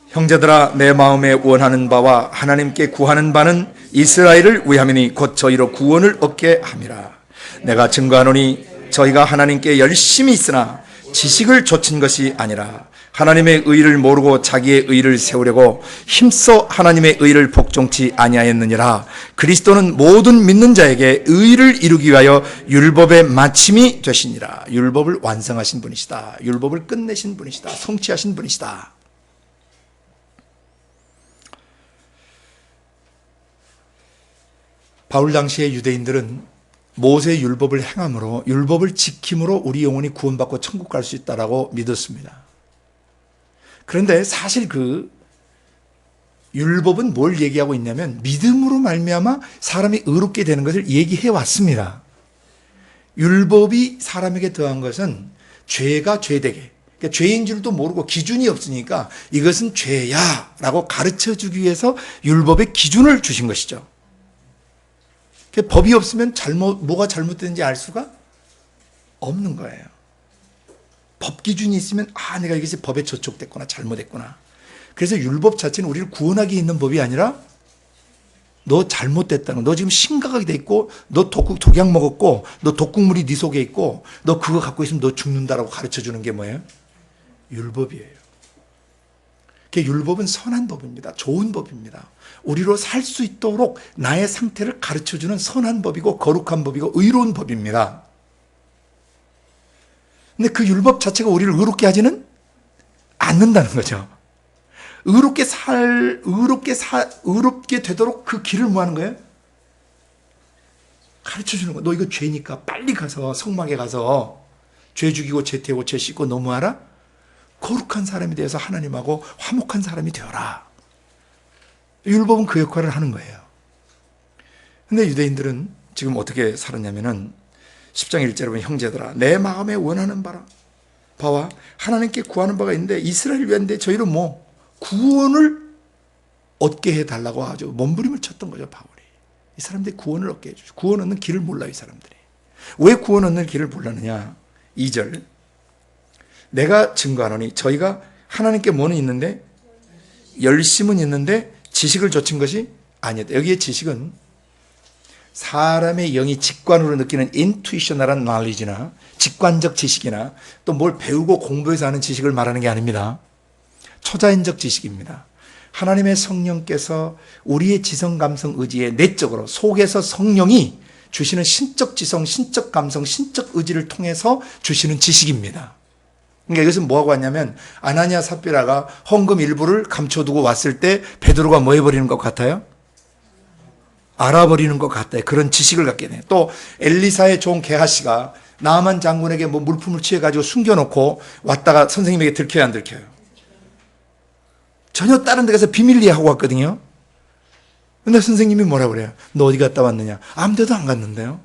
형제들아, 내 마음에 원하는 바와 하나님께 구하는 바는 이스라엘을 위함이니 곧 저희로 구원을 얻게 함이라. 내가 증거하노니 저희가 하나님께 열심히 있으나 지식을 좇은 것이 아니라 하나님의 의를 모르고 자기의 의를 세우려고 힘써 하나님의 의를 복종치 아니하였느니라. 그리스도는 모든 믿는 자에게 의를 이루기 위하여 율법의 마침이 되시니라. 율법을 완성하신 분이시다. 율법을 끝내신 분이시다. 성취하신 분이시다. 바울 당시의 유대인들은 모세의 율법을 행함으로, 율법을 지킴으로 우리 영혼이 구원받고 천국 갈 수 있다라고 믿었습니다. 그런데 사실 율법은 뭘 얘기하고 있냐면 믿음으로 말미암아 사람이 의롭게 되는 것을 얘기해 왔습니다. 율법이 사람에게 더한 것은 죄가 죄되게, 그러니까 죄인 줄도 모르고 기준이 없으니까 이것은 죄야 라고 가르쳐 주기 위해서 율법의 기준을 주신 것이죠. 법이 없으면 뭐가 잘못되는지 알 수가 없는 거예요. 법 기준이 있으면 내가 이것이 법에 저촉됐구나, 잘못했구나. 그래서 율법 자체는 우리를 구원하기 있는 법이 아니라 너 잘못됐다는 거, 너 지금 심각하게 돼 있고, 너 독약 먹었고, 너 독국물이 네 속에 있고, 너 그거 갖고 있으면 너 죽는다라고 가르쳐주는 게 뭐예요? 율법이에요. 율법은 선한 법입니다. 좋은 법입니다. 우리로 살 수 있도록 나의 상태를 가르쳐주는 선한 법이고 거룩한 법이고 의로운 법입니다. 근데 그 율법 자체가 우리를 의롭게 하지는 않는다는 거죠. 의롭게 되도록 그 길을 뭐 하는 거예요? 가르쳐 주는 거예요. 너 이거 죄니까 빨리 가서 성막에 가서 죄 죽이고 죄 태우고 죄 씻고 너무하라. 거룩한 사람이 되어서 하나님하고 화목한 사람이 되어라. 율법은 그 역할을 하는 거예요. 근데 유대인들은 지금 어떻게 살았냐면은 10장 1절에 보면 형제들아, 내 마음에 원하는 바와 하나님께 구하는 바가 있는데 이스라엘 위한데 저희는 구원을 얻게 해달라고 아주 몸부림을 쳤던 거죠. 바울이 이 사람들이 구원을 얻게 해주죠. 구원 얻는 길을 몰라요. 이 사람들이 왜 구원 얻는 길을 몰랐느냐. 2절, 내가 증거하노니 저희가 하나님께 뭐는 있는데 열심은 있는데 지식을 좇은 것이 아니다. 여기에 지식은 사람의 영이 직관으로 느끼는 인투이셔널한 knowledge나 직관적 지식이나 또 뭘 배우고 공부해서 하는 지식을 말하는 게 아닙니다. 초자연적 지식입니다. 하나님의 성령께서 우리의 지성, 감성, 의지에 내적으로 속에서 성령이 주시는 신적 지성, 신적 감성, 신적 의지를 통해서 주시는 지식입니다. 그러니까 이것은 뭐하고 왔냐면 아나니아 삽비라가 헌금 일부를 감춰두고 왔을 때 베드로가 뭐 해버리는 것 같아요? 알아버리는 것 같아요. 그런 지식을 갖게 돼요. 또 엘리사의 종 게하시가 나아만 장군에게 물품을 취해가지고 숨겨놓고 왔다가 선생님에게 들켜요, 안 들켜요? 전혀 다른 데 가서 비밀리에 하고 왔거든요. 근데 선생님이 뭐라 그래요? 너 어디 갔다 왔느냐? 아무 데도 안 갔는데요.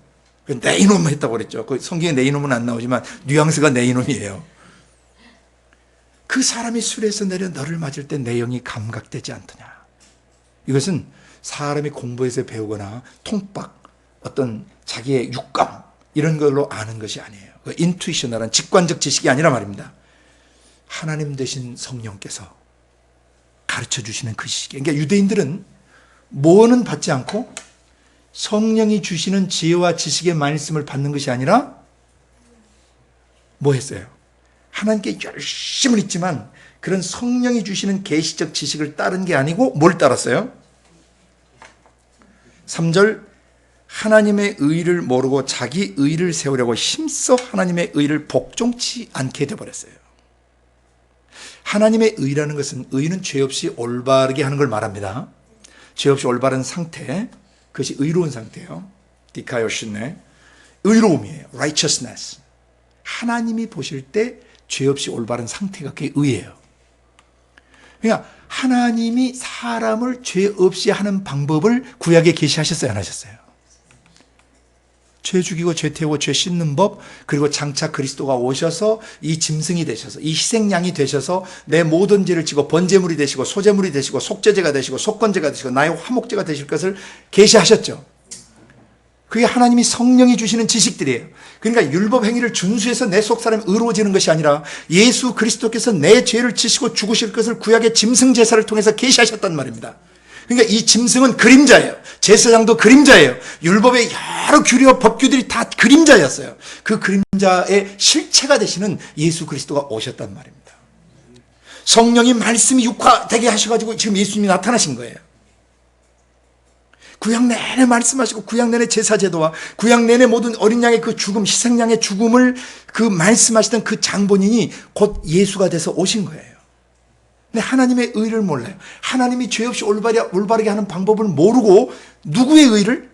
내 이놈 했다고 그랬죠. 그 성경에 내 이놈은 안 나오지만 뉘앙스가 내 이놈이에요. 그 사람이 술에서 내려 너를 맞을 때 내 영이 감각되지 않더냐. 이것은 사람이 공부해서 배우거나 통박, 어떤 자기의 육감 이런 걸로 아는 것이 아니에요. 그 인투이셔널한 직관적 지식이 아니라 말입니다. 하나님 되신 성령께서 가르쳐 주시는 그 지식. 그러니까 유대인들은 뭐는 받지 않고 성령이 주시는 지혜와 지식의 말씀을 받는 것이 아니라 뭐 했어요? 하나님께 열심을 있지만 그런 성령이 주시는 계시적 지식을 따른 게 아니고 뭘 따랐어요? 3절 하나님의 의를 모르고 자기 의를 세우려고 힘써 하나님의 의를 복종치 않게 되어버렸어요. 하나님의 의라는 것은 의는 죄 없이 올바르게 하는 걸 말합니다. 죄 없이 올바른 상태, 그것이 의로운 상태예요. 디카요신네, 의로움이에요. righteousness. 하나님이 보실 때 죄 없이 올바른 상태가 그게 의예요. 그러니까 하나님이 사람을 죄 없이 하는 방법을 구약에 계시하셨어요, 안 하셨어요? 죄 죽이고 죄 태우고 죄 씻는 법, 그리고 장차 그리스도가 오셔서 이 짐승이 되셔서 이 희생양이 되셔서 내 모든 죄를 지고 번제물이 되시고 소제물이 되시고 속죄제가 되시고 속건제가 되시고 나의 화목제가 되실 것을 계시하셨죠. 그게 하나님이 성령이 주시는 지식들이에요. 그러니까 율법 행위를 준수해서 내 속사람이 의로워지는 것이 아니라 예수 그리스도께서 내 죄를 지시고 죽으실 것을 구약의 짐승 제사를 통해서 계시하셨단 말입니다. 그러니까 이 짐승은 그림자예요. 제사장도 그림자예요. 율법의 여러 규례와 법규들이 다 그림자였어요. 그 그림자의 실체가 되시는 예수 그리스도가 오셨단 말입니다. 성령이 말씀이 육화되게 하셔가지고 지금 예수님이 나타나신 거예요. 구약 내내 말씀하시고 구약 내내 제사제도와 구약 내내 모든 어린 양의 그 죽음, 희생양의 죽음을 그 말씀하시던 그 장본인이 곧 예수가 돼서 오신 거예요. 근데 하나님의 의를 몰라요. 하나님이 죄 없이 올바르게 하는 방법을 모르고 누구의 의를?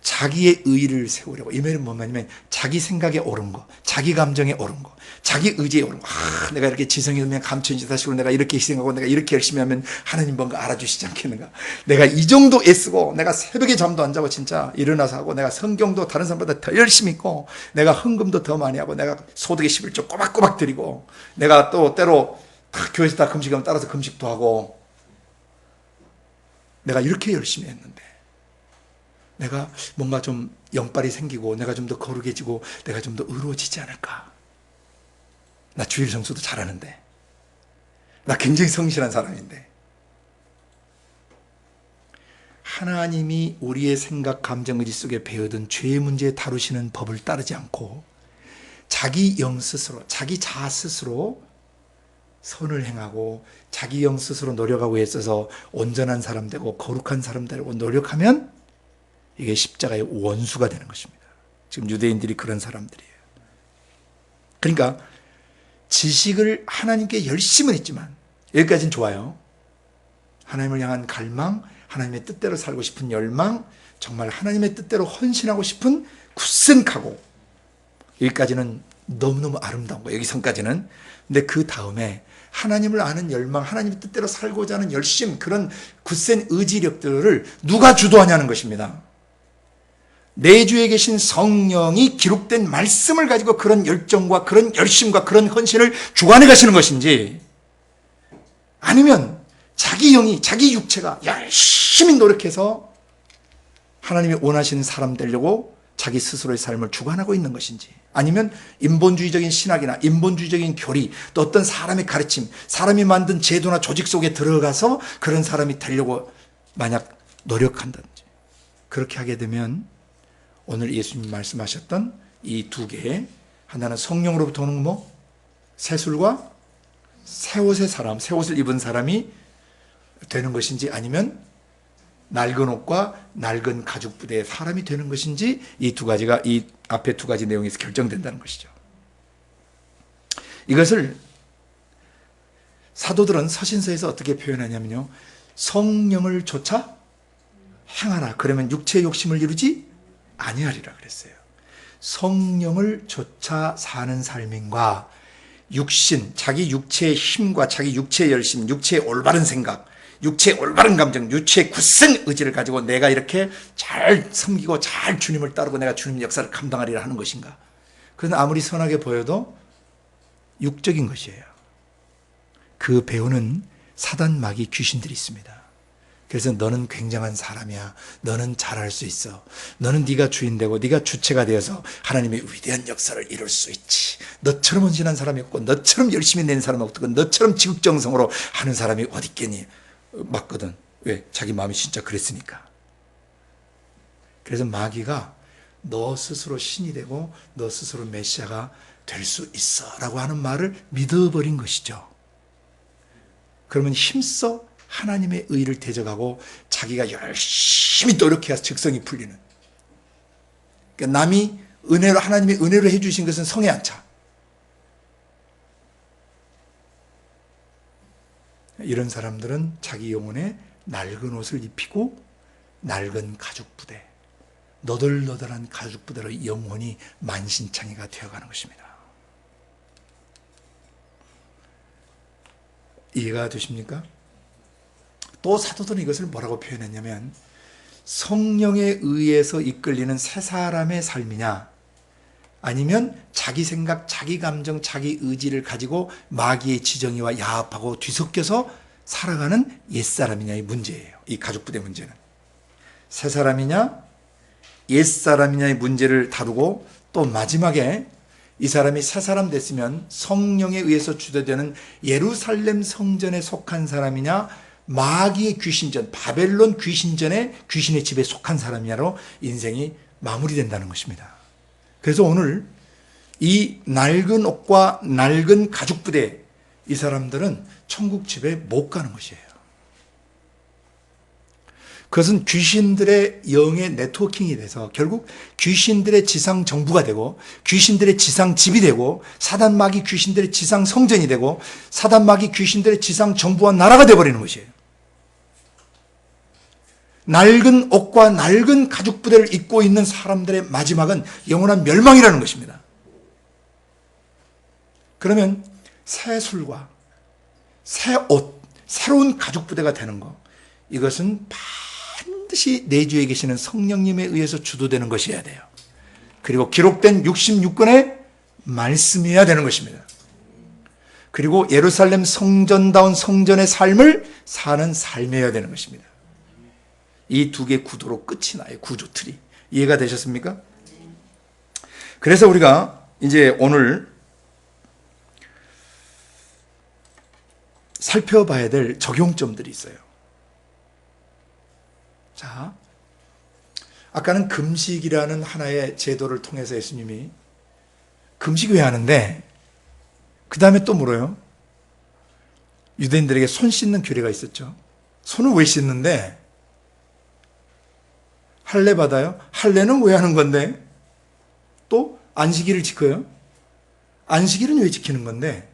자기의 의를 세우려고. 이 말은 뭐냐면 자기 생각에 옳은 거, 자기 감정에 옳은 거, 자기 의지에 옳은 거. 내가 이렇게 지성이 되면 감천지사식으로 내가 이렇게 희생하고 내가 이렇게 열심히 하면 하나님 뭔가 알아주시지 않겠는가. 내가 이 정도 애쓰고 내가 새벽에 잠도 안 자고 진짜 일어나서 하고 내가 성경도 다른 사람보다 더 열심히 읽고 내가 헌금도 더 많이 하고 내가 소득의 11조 꼬박꼬박 드리고 내가 또 때로 교회에서 다 금식하면 따라서 금식도 하고 내가 이렇게 열심히 했는데 내가 뭔가 좀 영빨이 생기고 내가 좀 더 거룩해지고 내가 좀 더 의로워지지 않을까. 나 주일 성수도 잘하는데 나 굉장히 성실한 사람인데. 하나님이 우리의 생각, 감정, 의지 속에 배어든 죄의 문제에 다루시는 법을 따르지 않고 자기 영 스스로, 자기 자아 스스로 선을 행하고 자기 영 스스로 노력하고 애써서 온전한 사람 되고 거룩한 사람 되고 노력하면 이게 십자가의 원수가 되는 것입니다. 지금 유대인들이 그런 사람들이에요. 그러니까 지식을 하나님께 열심은 했지만 여기까지는 좋아요. 하나님을 향한 갈망, 하나님의 뜻대로 살고 싶은 열망, 정말 하나님의 뜻대로 헌신하고 싶은 굳센 각오, 여기까지는 너무너무 아름다운 거예요. 여기선까지는. 근데 그 다음에 하나님을 아는 열망, 하나님의 뜻대로 살고자 하는 열심, 그런 굳센 의지력들을 누가 주도하냐는 것입니다. 내주에 계신 성령이 기록된 말씀을 가지고 그런 열정과 그런 열심과 그런 헌신을 주관해 가시는 것인지, 아니면 자기 영이, 자기 육체가 열심히 노력해서 하나님이 원하시는 사람 되려고 자기 스스로의 삶을 주관하고 있는 것인지, 아니면 인본주의적인 신학이나 인본주의적인 교리, 또 어떤 사람의 가르침, 사람이 만든 제도나 조직 속에 들어가서 그런 사람이 되려고 만약 노력한다든지, 그렇게 하게 되면 오늘 예수님 말씀하셨던 이 두 개, 하나는 성령으로부터 오는 뭐? 새술과 새옷의 사람, 새옷을 입은 사람이 되는 것인지, 아니면 낡은 옷과 낡은 가죽 부대의 사람이 되는 것인지, 이 두 가지가 이 앞에 두 가지 내용에서 결정된다는 것이죠. 이것을 사도들은 서신서에서 어떻게 표현하냐면요, 성령을 쫓아 행하라. 그러면 육체의 욕심을 이루지 아니하리라 그랬어요. 성령을 쫓아 사는 삶인과 육신, 자기 육체의 힘과 자기 육체의 열심, 육체의 올바른 생각, 육체의 올바른 감정, 육체의 굳센 의지를 가지고 내가 이렇게 잘 섬기고 잘 주님을 따르고 내가 주님 역사를 감당하리라 하는 것인가? 그건 아무리 선하게 보여도 육적인 것이에요. 그 배우는 사단 마귀 귀신들이 있습니다. 그래서 너는 굉장한 사람이야. 너는 잘할 수 있어. 너는 네가 주인 되고 네가 주체가 되어서 하나님의 위대한 역사를 이룰 수 있지. 너처럼 헌신한 사람이 없고 너처럼 열심히 낸 사람이 없고 너처럼 지극정성으로 하는 사람이 어디 있겠니? 맞거든. 왜? 자기 마음이 진짜 그랬으니까. 그래서 마귀가 너 스스로 신이 되고 너 스스로 메시아가 될 수 있어 라고 하는 말을 믿어버린 것이죠. 그러면 힘써 하나님의 의를 대적하고 자기가 열심히 노력해야 즉성이 풀리는. 그러니까 남이 은혜로 하나님의 은혜로 해주신 것은 성에 안 차. 이런 사람들은 자기 영혼에 낡은 옷을 입히고 낡은 가죽 부대, 너덜너덜한 가죽 부대로 영혼이 만신창이가 되어가는 것입니다. 이해가 되십니까? 또 사도들은 이것을 뭐라고 표현했냐면 성령에 의해서 이끌리는 새 사람의 삶이냐 아니면 자기 생각, 자기 감정, 자기 의지를 가지고 마귀의 지정의와 야합하고 뒤섞여서 살아가는 옛사람이냐의 문제예요. 이 가죽부대 문제는. 새 사람이냐 옛사람이냐의 문제를 다루고 또 마지막에 이 사람이 새 사람 됐으면 성령에 의해서 주도되는 예루살렘 성전에 속한 사람이냐 마귀의 귀신전, 바벨론 귀신전의 귀신의 집에 속한 사람이냐로 인생이 마무리된다는 것입니다. 그래서 오늘 이 낡은 옷과 낡은 가죽부대 이 사람들은 천국 집에 못 가는 것이에요. 그것은 귀신들의 영의 네트워킹이 돼서 결국 귀신들의 지상 정부가 되고 귀신들의 지상 집이 되고 사단 마귀 귀신들의 지상 성전이 되고 사단 마귀 귀신들의 지상 정부와 나라가 되어버리는 것이에요. 낡은 옷과 낡은 가죽 부대를 입고 있는 사람들의 마지막은 영원한 멸망이라는 것입니다. 그러면 새 술과 새 옷, 새로운 가죽 부대가 되는 것, 이것은 반드시 내주에 계시는 성령님에 의해서 주도되는 것이어야 돼요. 그리고 기록된 66권의 말씀이어야 되는 것입니다. 그리고 예루살렘 성전다운 성전의 삶을 사는 삶이어야 되는 것입니다. 이 두 개의 구도로 끝이 나요. 구조 틀이. 이해가 되셨습니까? 그래서 우리가 이제 오늘 살펴봐야 될 적용점들이 있어요. 자, 아까는 금식이라는 하나의 제도를 통해서 예수님이 금식 왜 하는데 그 다음에 또 물어요. 유대인들에게 손 씻는 규례가 있었죠. 손을 왜 씻는데? 할례 받아요? 할례는 왜 하는 건데? 또 안식일을 지켜요? 안식일은 왜 지키는 건데?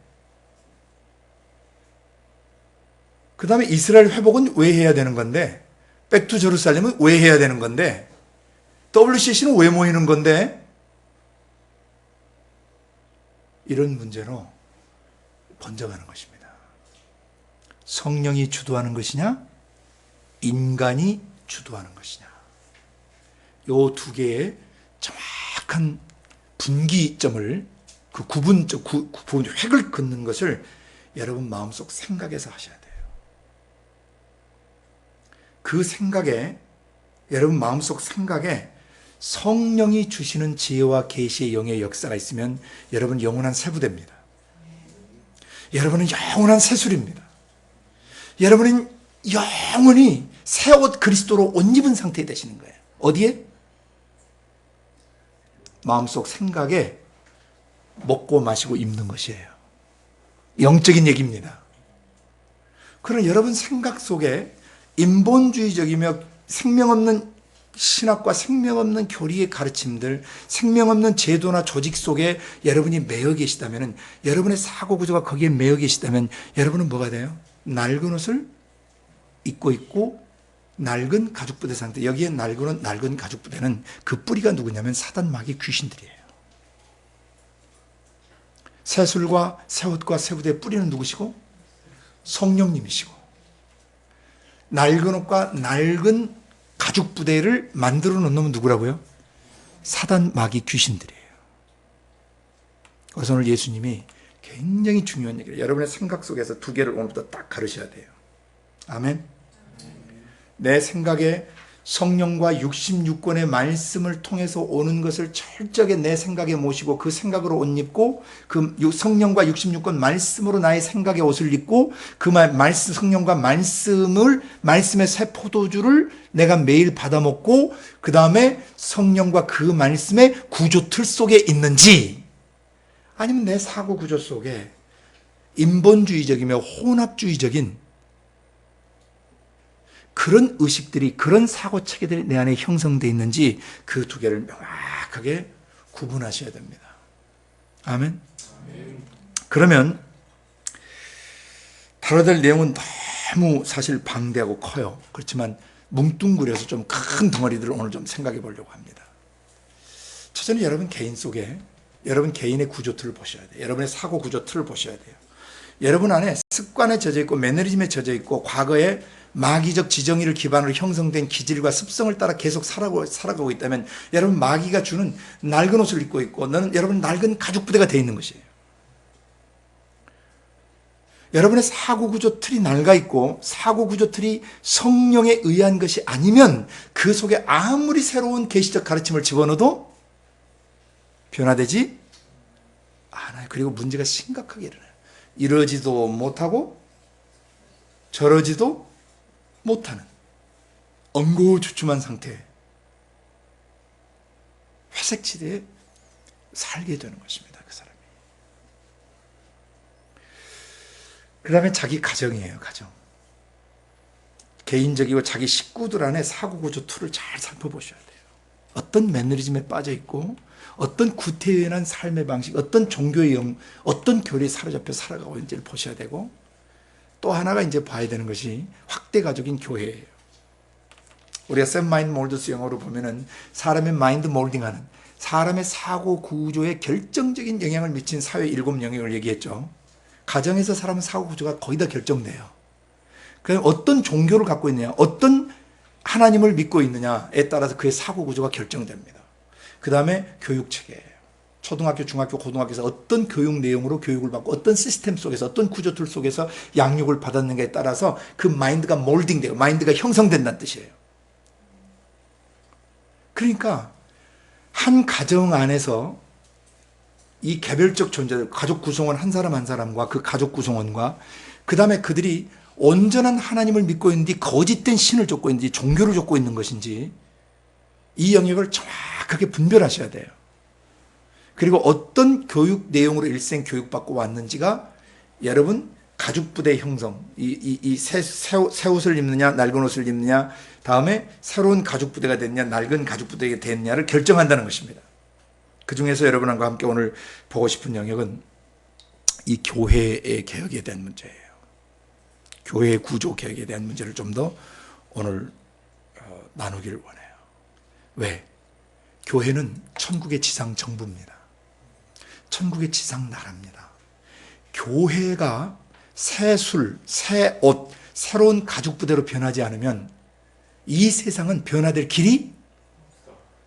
그 다음에 이스라엘 회복은 왜 해야 되는 건데? 백투 제루살렘은 왜 해야 되는 건데? WCC는 왜 모이는 건데? 이런 문제로 번져가는 것입니다. 성령이 주도하는 것이냐? 인간이 주도하는 것이냐? 요 두 개의 정확한 분기점을 그 구분적 획을 긋는 것을 여러분 마음속 생각에서 하셔야 돼요. 그 생각에 여러분 마음속 생각에 성령이 주시는 지혜와 계시의 영의 역사가 있으면 여러분 영원한 새 부대입니다. 여러분은 영원한 새 술입니다. 여러분은 영원히 새 옷 그리스도로 옷 입은 상태에 되시는 거예요. 어디에? 마음속 생각에 먹고 마시고 입는 것이에요. 영적인 얘기입니다. 그러나 여러분 생각 속에 인본주의적이며 생명 없는 신학과 생명 없는 교리의 가르침들, 생명 없는 제도나 조직 속에 여러분이 매여 계시다면, 여러분의 사고 구조가 거기에 매여 계시다면 여러분은 뭐가 돼요? 낡은 옷을 입고 있고 낡은 가죽부대 상태. 여기에 낡은 가죽부대는 그 뿌리가 누구냐면 사단 마귀 귀신들이에요. 새 술과 새 옷과 새 부대의 뿌리는 누구시고? 성령님이시고. 낡은 옷과 낡은 가죽 부대를 만들어 놓은 놈은 누구라고요? 사단, 마귀, 귀신들이에요. 그래서 오늘 예수님이 굉장히 중요한 얘기를, 여러분의 생각 속에서 두 개를 오늘부터 딱 가르쳐야 돼요. 아멘. 내 생각에 성령과 66권의 말씀을 통해서 오는 것을 철저하게 내 생각에 모시고 그 생각으로 옷 입고, 그 성령과 66권 말씀으로 나의 생각에 옷을 입고, 그 말씀, 성령과 말씀의 새 포도주를 내가 매일 받아 먹고, 그 다음에 성령과 그 말씀의 구조 틀 속에 있는지, 아니면 내 사고 구조 속에 인본주의적이며 혼합주의적인 그런 의식들이, 그런 사고 체계들이 내 안에 형성되어 있는지, 그 두 개를 명확하게 구분하셔야 됩니다. 아멘. 그러면 다뤄야 될 내용은 너무 사실 방대하고 커요. 그렇지만 뭉뚱그려서 좀 큰 덩어리들을 오늘 좀 생각해 보려고 합니다. 첫째는 여러분 개인 속에, 여러분 개인의 구조 틀을 보셔야 돼요. 여러분의 사고 구조 틀을 보셔야 돼요. 여러분 안에 습관에 젖어 있고 매너리즘에 젖어 있고 과거에 마귀적 지정의를 기반으로 형성된 기질과 습성을 따라 계속 살아가고 있다면, 여러분 마귀가 주는 낡은 옷을 입고 있고, 너는 여러분 낡은 가죽 부대가 되어 있는 것이에요. 여러분의 사고구조 틀이 낡아 있고 사고구조 틀이 성령에 의한 것이 아니면 그 속에 아무리 새로운 계시적 가르침을 집어넣어도 변화되지 않아요. 그리고 문제가 심각하게 일어나요. 이러지도 못하고 저러지도 못하는 엉거주춤한 상태, 회색지대에 살게 되는 것입니다. 그 사람이. 그 다음에 자기 가정이에요. 가정. 개인적이고 자기 식구들 안에 사고구조 틀을 잘 살펴보셔야 돼요. 어떤 매너리즘에 빠져 있고, 어떤 구태연한 삶의 방식, 어떤 종교의 어떤 교리에 사로잡혀 살아가고 있는지를 보셔야 되고, 또 하나가 이제 봐야 되는 것이 확대 가족인 교회예요. 우리가 샘 마인드 몰드스 영어로 보면은 사람의 마인드 몰딩하는, 사람의 사고 구조에 결정적인 영향을 미친 사회 7 영역을 얘기했죠. 가정에서 사람의 사고 구조가 거의 다 결정돼요. 그럼 어떤 종교를 갖고 있느냐, 어떤 하나님을 믿고 있느냐에 따라서 그의 사고 구조가 결정됩니다. 그 다음에 교육 체계예요. 초등학교, 중학교, 고등학교에서 어떤 교육 내용으로 교육을 받고, 어떤 시스템 속에서, 어떤 구조틀 속에서 양육을 받았는가에 따라서 그 마인드가 몰딩돼요. 마인드가 형성된다는 뜻이에요. 그러니까 한 가정 안에서 이 개별적 존재들, 가족 구성원 한 사람 한 사람과 그 가족 구성원과, 그 다음에 그들이 온전한 하나님을 믿고 있는지 거짓된 신을 쫓고 있는지 종교를 쫓고 있는 것인지, 이 영역을 정확하게 분별하셔야 돼요. 그리고 어떤 교육 내용으로 일생 교육받고 왔는지가 여러분 가죽부대 형성, 새 옷을 입느냐 낡은 옷을 입느냐, 다음에 새로운 가죽부대가 됐냐 낡은 가죽부대가 됐냐를 결정한다는 것입니다. 그 중에서 여러분과 함께 오늘 보고 싶은 영역은 이 교회의 개혁에 대한 문제예요. 교회의 구조 개혁에 대한 문제를 좀 더 오늘 나누기를 원해요. 왜? 교회는 천국의 지상 정부입니다. 천국의 지상 나라입니다. 교회가 새 술, 새 옷, 새로운 가죽 부대로 변하지 않으면 이 세상은 변화될 길이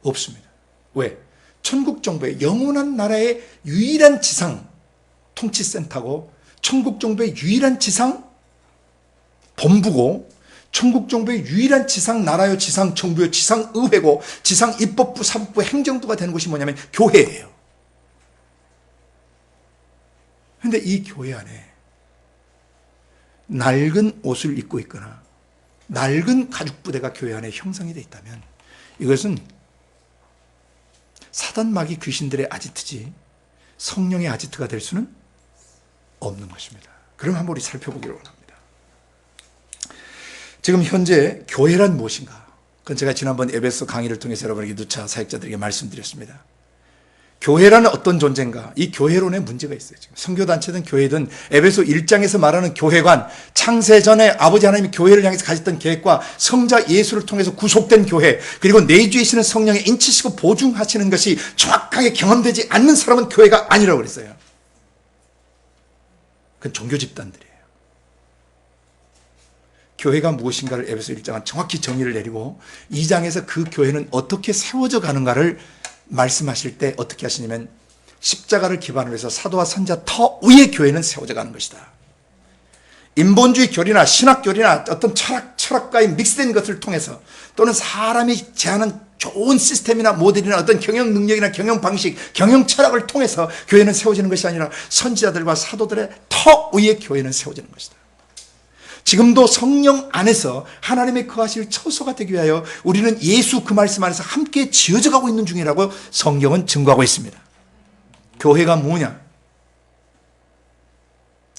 없습니다. 왜? 천국 정부의 영원한 나라의 유일한 지상 통치센터고, 천국 정부의 유일한 지상 본부고, 천국 정부의 유일한 지상 나라요, 지상 정부요, 지상 의회고, 지상 입법부, 사법부, 행정부가 되는 곳이 뭐냐면 교회예요. 그런데 이 교회 안에 낡은 옷을 입고 있거나 낡은 가죽부대가 교회 안에 형성이 되어 있다면 이것은 사단 마귀 귀신들의 아지트지 성령의 아지트가 될 수는 없는 것입니다. 그럼 한번 우리 살펴보기를 원합니다. 지금 현재 교회란 무엇인가? 그건 제가 지난번 에베소 강의를 통해서 여러분에게 누차 사역자들에게 말씀드렸습니다. 교회라는 어떤 존재인가? 이 교회론에 문제가 있어요. 지금 선교단체든 교회든 에베소 1장에서 말하는 교회관, 창세전에 아버지 하나님이 교회를 향해서 가졌던 계획과 성자 예수를 통해서 구속된 교회, 그리고 내주이시는 성령의 인치시고 보증하시는 것이 정확하게 경험되지 않는 사람은 교회가 아니라고 그랬어요. 그건 종교 집단들이에요. 교회가 무엇인가를 에베소 1장은 정확히 정의를 내리고 2장에서 그 교회는 어떻게 세워져 가는가를 말씀하실 때 어떻게 하시냐면 십자가를 기반으로 해서 사도와 선지자 터 위의 교회는 세워져 가는 것이다. 인본주의 교리나 신학 교리나 어떤 철학과의 믹스된 것을 통해서 또는 사람이 제안한 좋은 시스템이나 모델이나 어떤 경영 능력이나 경영 방식, 경영 철학을 통해서 교회는 세워지는 것이 아니라 선지자들과 사도들의 터 위의 교회는 세워지는 것이다. 지금도 성령 안에서 하나님의 거하실 처소가 되기 위하여 우리는 예수 그 말씀 안에서 함께 지어져 가고 있는 중이라고 성경은 증거하고 있습니다. 교회가 뭐냐?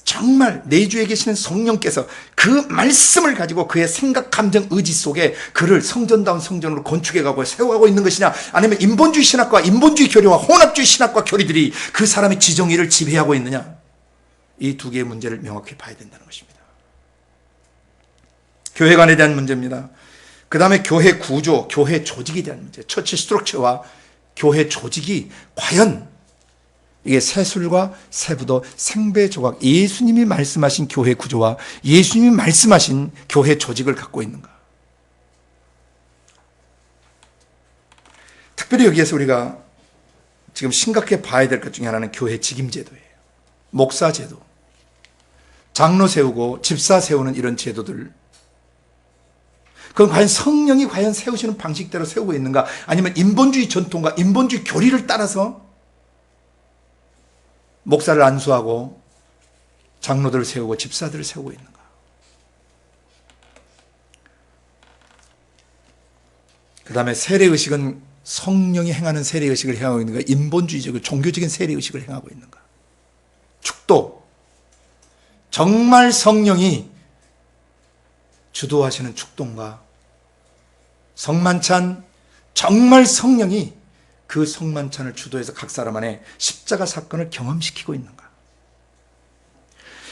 정말 내주에 계시는 성령께서 그 말씀을 가지고 그의 생각, 감정, 의지 속에 그를 성전다운 성전으로 건축해가고 세워가고 있는 것이냐, 아니면 인본주의 신학과 인본주의 교리와 혼합주의 신학과 교리들이 그 사람의 지정의를 지배하고 있느냐, 이 두 개의 문제를 명확히 봐야 된다는 것입니다. 교회관에 대한 문제입니다. 그 다음에 교회 구조, 교회 조직에 대한 문제, 처치 스트럭처와 교회 조직이 과연 이게 세술과 세부도 생배 조각, 예수님이 말씀하신 교회 구조와 예수님이 말씀하신 교회 조직을 갖고 있는가? 특별히 여기에서 우리가 지금 심각하게 봐야 될 것 중에 하나는 교회 직임 제도예요. 목사 제도, 장로 세우고 집사 세우는 이런 제도들, 그건 과연 성령이 과연 세우시는 방식대로 세우고 있는가, 아니면 인본주의 전통과 인본주의 교리를 따라서 목사를 안수하고 장로들을 세우고 집사들을 세우고 있는가? 그 다음에 세례의식은 성령이 행하는 세례의식을 행하고 있는가, 인본주의적 종교적인 세례의식을 행하고 있는가? 축도, 정말 성령이 주도하시는 축도인가? 성만찬, 정말 성령이 그 성만찬을 주도해서 각 사람 안에 십자가 사건을 경험시키고 있는가?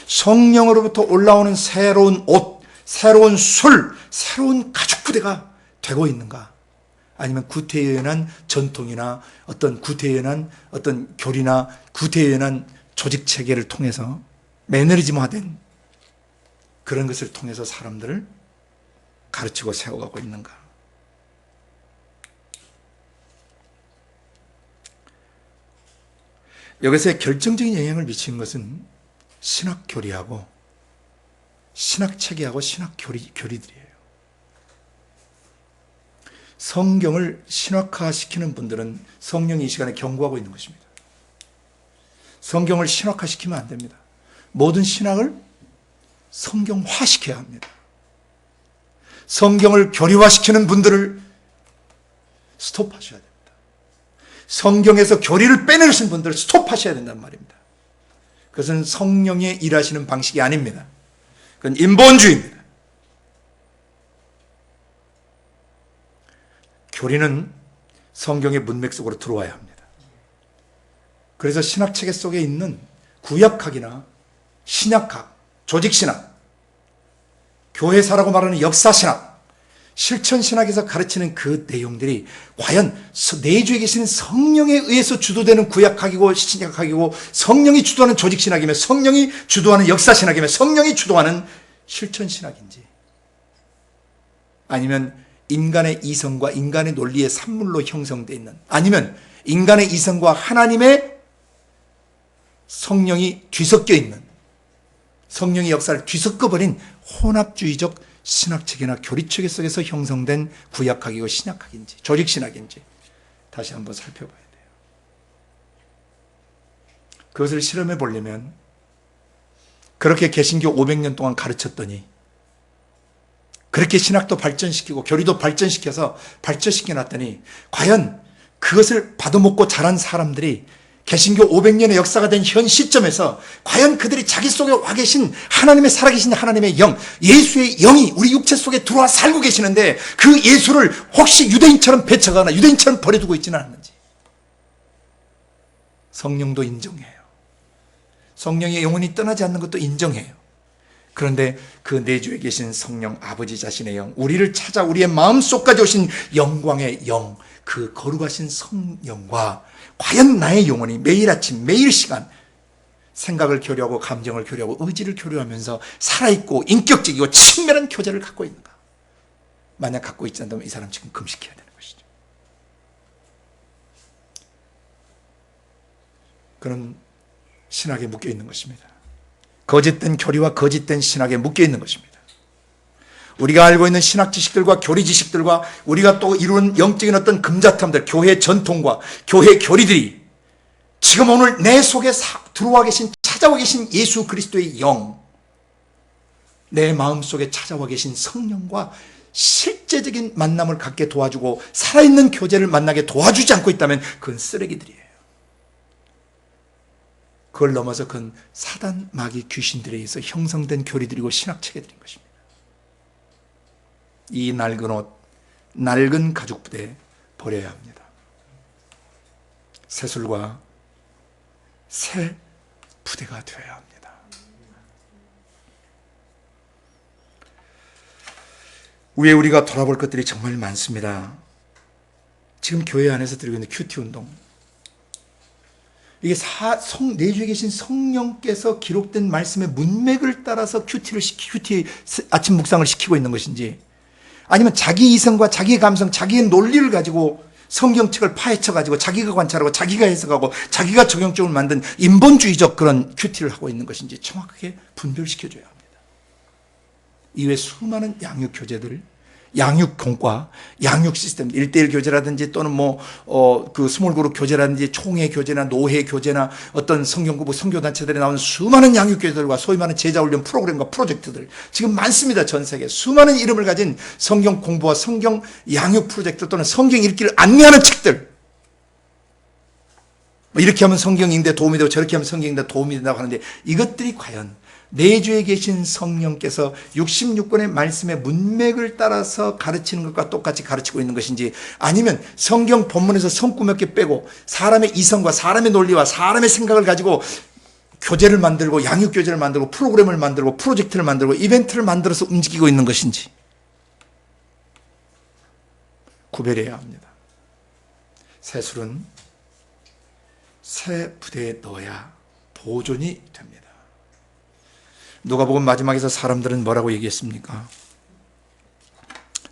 성령으로부터 올라오는 새로운 옷, 새로운 술, 새로운 가죽 부대가 되고 있는가? 아니면 구태연한 전통이나 어떤 구태연한 어떤 교리나 구태연한 조직 체계를 통해서 매너리즘화된 그런 것을 통해서 사람들을 가르치고 세워가고 있는가? 여기서 결정적인 영향을 미치는 것은 신학 교리하고 신학 체계하고 신학 교리들이에요. 성경을 신학화시키는 분들은 성령이 이 시간에 경고하고 있는 것입니다. 성경을 신학화시키면 안 됩니다. 모든 신학을 성경화시켜야 합니다. 성경을 교리화시키는 분들을 스톱하셔야 됩니다. 성경에서 교리를 빼내신 분들을 스톱하셔야 된단 말입니다. 그것은 성령의 일하시는 방식이 아닙니다. 그건 인본주의입니다. 교리는 성경의 문맥 속으로 들어와야 합니다. 그래서 신학체계 속에 있는 구약학이나 신약학, 조직신학, 교회사라고 말하는 역사신학, 실천신학에서 가르치는 그 내용들이 과연 내주에 계시는 성령에 의해서 주도되는 구약학이고 신약학이고, 성령이 주도하는 조직신학이며 성령이 주도하는 역사신학이며 성령이 주도하는 실천신학인지, 아니면 인간의 이성과 인간의 논리의 산물로 형성되어 있는, 아니면 인간의 이성과 하나님의 성령이 뒤섞여 있는, 성령의 역사를 뒤섞어버린 혼합주의적 신학체계나 교리체계 속에서 형성된 구약학이고 신약학인지 조직신학인지 다시 한번 살펴봐야 돼요. 그것을 실험해 보려면 그렇게 개신교 500년 동안 가르쳤더니, 그렇게 신학도 발전시키고 교리도 발전시켜서 발전시켜 놨더니, 과연 그것을 받아먹고 자란 사람들이 개신교 500년의 역사가 된 현 시점에서 과연 그들이 자기 속에 와 계신 하나님의 살아계신 하나님의 영, 예수의 영이 우리 육체 속에 들어와 살고 계시는데 그 예수를 혹시 유대인처럼 배척하거나 유대인처럼 버려두고 있지는 않는지. 성령도 인정해요. 성령의 영혼이 떠나지 않는 것도 인정해요. 그런데 그 내주에 계신 성령 아버지 자신의 영, 우리를 찾아 우리의 마음속까지 오신 영광의 영, 그 거룩하신 성령과 과연 나의 영혼이 매일 아침 매일 시간 생각을 교류하고 감정을 교류하고 의지를 교류하면서 살아있고 인격적이고 친밀한 교제를 갖고 있는가? 만약 갖고 있지 않다면 이 사람 지금 금식해야 되는 것이죠. 그는 신학에 묶여 있는 것입니다. 거짓된 교리와 거짓된 신학에 묶여 있는 것입니다. 우리가 알고 있는 신학 지식들과 교리 지식들과 우리가 또 이루는 영적인 어떤 금자탐들, 교회 전통과 교회 교리들이 지금 오늘 내 속에 들어와 계신, 찾아와 계신 예수 그리스도의 영, 내 마음속에 찾아와 계신 성령과 실제적인 만남을 갖게 도와주고 살아있는 교제를 만나게 도와주지 않고 있다면 그건 쓰레기들이에요. 그걸 넘어서 그건 사단, 마귀, 귀신들에 의해서 형성된 교리들이고 신학체계들인 것입니다. 이 낡은 옷, 낡은 가죽 부대 버려야 합니다. 새술과 새 부대가 되어야 합니다. 위에 우리가 돌아볼 것들이 정말 많습니다. 지금 교회 안에서 드리고 있는 큐티 운동, 이게 내주에 계신 성령께서 기록된 말씀의 문맥을 따라서 큐티 아침 묵상을 시키고 있는 것인지, 아니면 자기 이성과 자기 감성, 자기의 논리를 가지고 성경책을 파헤쳐가지고 자기가 관찰하고 자기가 해석하고 자기가 적용적으로 만든 인본주의적 그런 큐티를 하고 있는 것인지 정확하게 분별시켜줘야 합니다. 이외에 수많은 양육 교재들, 양육 공과, 양육 시스템, 1:1 교재라든지 또는 그 스몰 그룹 교재라든지 총회 교재나 노회 교재나 어떤 성경공부 선교단체들에 나오는 수많은 양육 교재들과 소위 말하는 제자훈련 프로그램과 프로젝트들 지금 많습니다. 전 세계 수많은 이름을 가진 성경 공부와 성경 양육 프로젝트 또는 성경 읽기를 안내하는 책들, 이렇게 하면 성경 읽는데 도움이 되고 저렇게 하면 성경 읽는데 도움이 된다고 하는데, 이것들이 과연 내주에 계신 성령께서 66권의 말씀의 문맥을 따라서 가르치는 것과 똑같이 가르치고 있는 것인지, 아니면 성경 본문에서 성구 몇 개 빼고 사람의 이성과 사람의 논리와 사람의 생각을 가지고 교재를 만들고 양육 교재를 만들고 프로그램을 만들고 프로젝트를 만들고 이벤트를 만들어서 움직이고 있는 것인지 구별해야 합니다. 새술은 새 부대에 넣어야 보존이 됩니다. 누가복음 마지막에서 사람들은 뭐라고 얘기했습니까?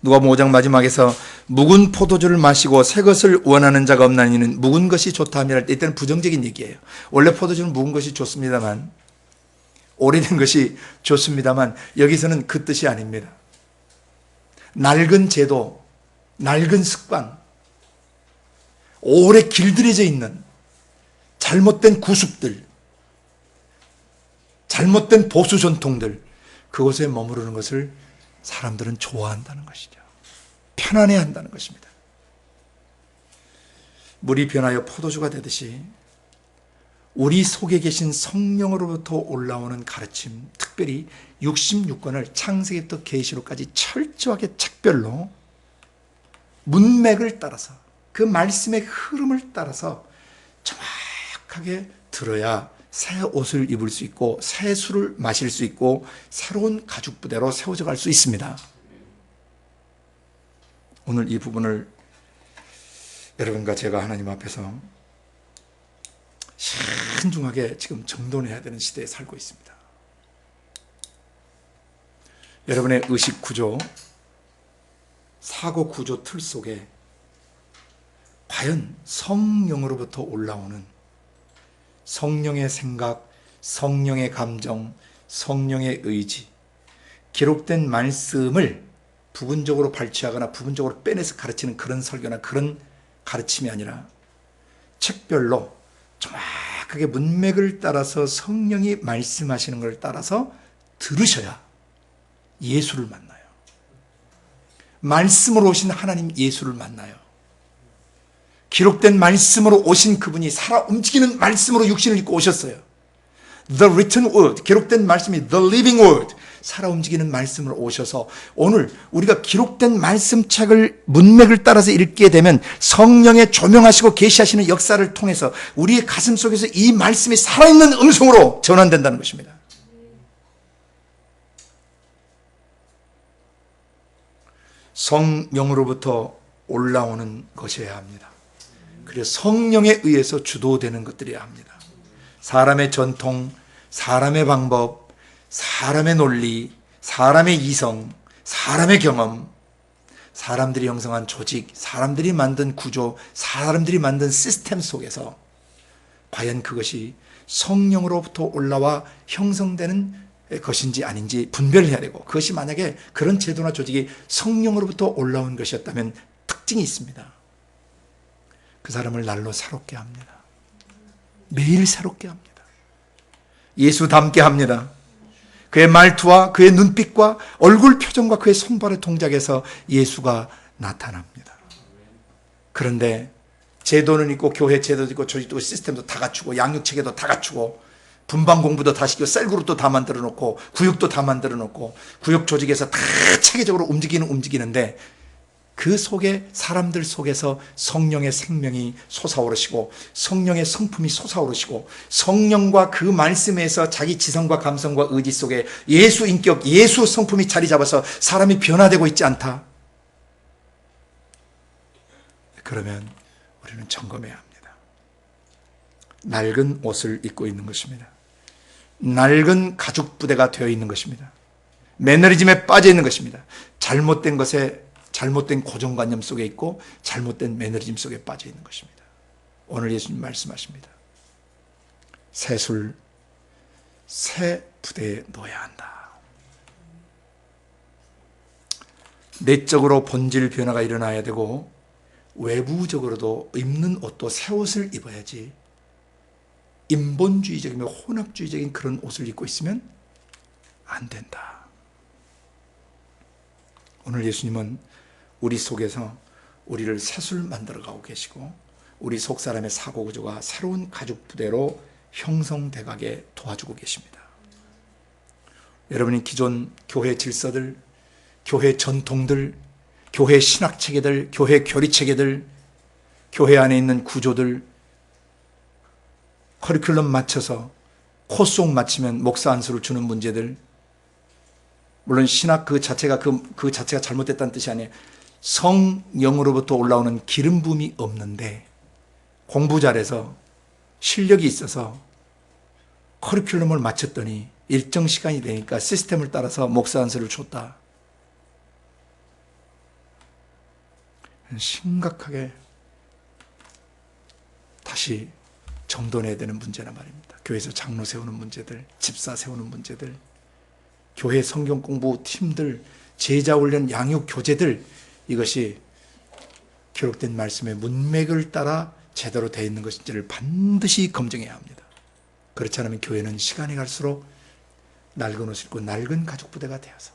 누가복음 5장 마지막에서 묵은 포도주를 마시고 새 것을 원하는 자가 없나니는 묵은 것이 좋다 하면 이때는 부정적인 얘기예요. 원래 포도주는 묵은 것이 좋습니다만, 오래된 것이 좋습니다만, 여기서는 그 뜻이 아닙니다. 낡은 제도, 낡은 습관, 오래 길들여져 있는 잘못된 구습들, 잘못된 보수 전통들, 그곳에 머무르는 것을 사람들은 좋아한다는 것이죠. 편안해한다는 것입니다. 물이 변하여 포도주가 되듯이 우리 속에 계신 성령으로부터 올라오는 가르침, 특별히 66권을 창세기부터 계시록까지 철저하게 책별로 문맥을 따라서 그 말씀의 흐름을 따라서 정확하게 들어야 새 옷을 입을 수 있고 새 술을 마실 수 있고 새로운 가죽 부대로 세워져 갈 수 있습니다. 오늘 이 부분을 여러분과 제가 하나님 앞에서 신중하게 지금 정돈해야 되는 시대에 살고 있습니다. 여러분의 의식 구조, 사고 구조 틀 속에 과연 성령으로부터 올라오는 성령의 생각, 성령의 감정, 성령의 의지, 기록된 말씀을 부분적으로 발췌하거나 부분적으로 빼내서 가르치는 그런 설교나 그런 가르침이 아니라 책별로 정확하게 문맥을 따라서 성령이 말씀하시는 걸 따라서 들으셔야 예수를 만나요. 말씀으로 오신 하나님 예수를 만나요. 기록된 말씀으로 오신 그분이 살아 움직이는 말씀으로 육신을 입고 오셨어요. The written word, 기록된 말씀이 the living word, 살아 움직이는 말씀으로 오셔서 오늘 우리가 기록된 말씀책을 문맥을 따라서 읽게 되면 성령의 조명하시고 계시하시는 역사를 통해서 우리의 가슴 속에서 이 말씀이 살아있는 음성으로 전환된다는 것입니다. 성령으로부터 올라오는 것이어야 합니다. 그래서 성령에 의해서 주도되는 것들이어야 합니다. 사람의 전통, 사람의 방법, 사람의 논리, 사람의 이성, 사람의 경험, 사람들이 형성한 조직, 사람들이 만든 구조, 사람들이 만든 시스템 속에서 과연 그것이 성령으로부터 올라와 형성되는 것인지 아닌지 분별해야 되고, 그것이 만약에 그런 제도나 조직이 성령으로부터 올라온 것이었다면 특징이 있습니다. 그 사람을 날로 새롭게 합니다. 매일 새롭게 합니다. 예수 닮게 합니다. 그의 말투와 그의 눈빛과 얼굴 표정과 그의 손발의 동작에서 예수가 나타납니다. 그런데 제도는 있고, 교회 제도도 있고, 조직도 있고, 시스템도 다 갖추고, 양육체계도 다 갖추고, 분방 공부도 다 시키고, 셀그룹도 다 만들어 놓고, 구역도 다 만들어 놓고, 구역 조직에서 다 체계적으로 움직이는데, 그 속에, 사람들 속에서 성령의 생명이 솟아오르시고, 성령의 성품이 솟아오르시고, 성령과 그 말씀에서 자기 지성과 감성과 의지 속에 예수 인격, 예수 성품이 자리 잡아서 사람이 변화되고 있지 않다. 그러면 우리는 점검해야 합니다. 낡은 옷을 입고 있는 것입니다. 낡은 가죽 부대가 되어 있는 것입니다. 매너리즘에 빠져 있는 것입니다. 잘못된 것에, 잘못된 고정관념 속에 있고, 잘못된 매너리즘 속에 빠져 있는 것입니다. 오늘 예수님 말씀하십니다. 새술, 새 부대에 놓아야 한다. 내적으로 본질 변화가 일어나야 되고, 외부적으로도 입는 옷도 새 옷을 입어야지, 인본주의적이며 혼합주의적인 그런 옷을 입고 있으면 안 된다. 오늘 예수님은 우리 속에서 우리를 새술 만들어가고 계시고, 우리 속 사람의 사고구조가 새로운 가죽 부대로 형성돼 가게 도와주고 계십니다. 여러분이 기존 교회 질서들, 교회 전통들, 교회 신학체계들, 교회 교리체계들, 교회 안에 있는 구조들, 커리큘럼 맞춰서 코스옥 맞추면 목사 안수를 주는 문제들, 물론 신학 그 자체가 잘못됐다는 뜻이 아니에요. 성령으로부터 올라오는 기름 부음이 없는데, 공부 잘해서 실력이 있어서 커리큘럼을 맞췄더니 일정 시간이 되니까 시스템을 따라서 목사 안수를 줬다. 심각하게 다시 정돈해야 되는 문제란 말입니다. 교회에서 장로 세우는 문제들, 집사 세우는 문제들, 교회 성경 공부 팀들, 제자 훈련 양육 교재들, 이것이 기록된 말씀의 문맥을 따라 제대로 되어 있는 것인지를 반드시 검증해야 합니다. 그렇지 않으면 교회는 시간이 갈수록 낡은 옷을 입고 낡은 가죽 부대가 되어서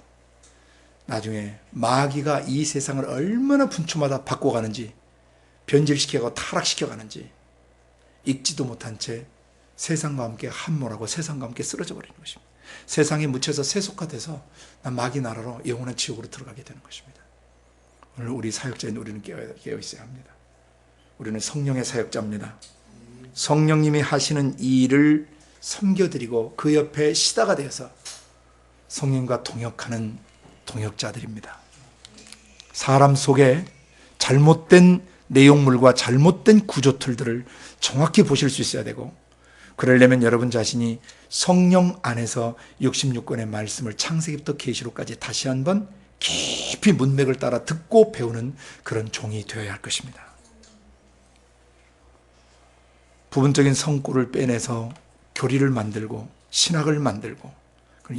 나중에 마귀가 이 세상을 얼마나 분초마다 바꿔가는지, 변질시켜가고 타락시켜가는지 읽지도 못한 채 세상과 함께 함몰하고 세상과 함께 쓰러져 버리는 것입니다. 세상에 묻혀서 세속화돼서 마귀 나라로 영원한 지옥으로 들어가게 되는 것입니다. 오늘 우리 사역자인 우리는 깨어 있어야 합니다. 우리는 성령의 사역자입니다. 성령님이 하시는 이 일을 섬겨드리고 그 옆에 시다가 되어서 성령과 동역하는 동역자들입니다. 사람 속에 잘못된 내용물과 잘못된 구조 틀들을 정확히 보실 수 있어야 되고, 그러려면 여러분 자신이 성령 안에서 66권의 말씀을 창세기부터 계시록까지 다시 한번 깊이 문맥을 따라 듣고 배우는 그런 종이 되어야 할 것입니다. 부분적인 성구를 빼내서 교리를 만들고 신학을 만들고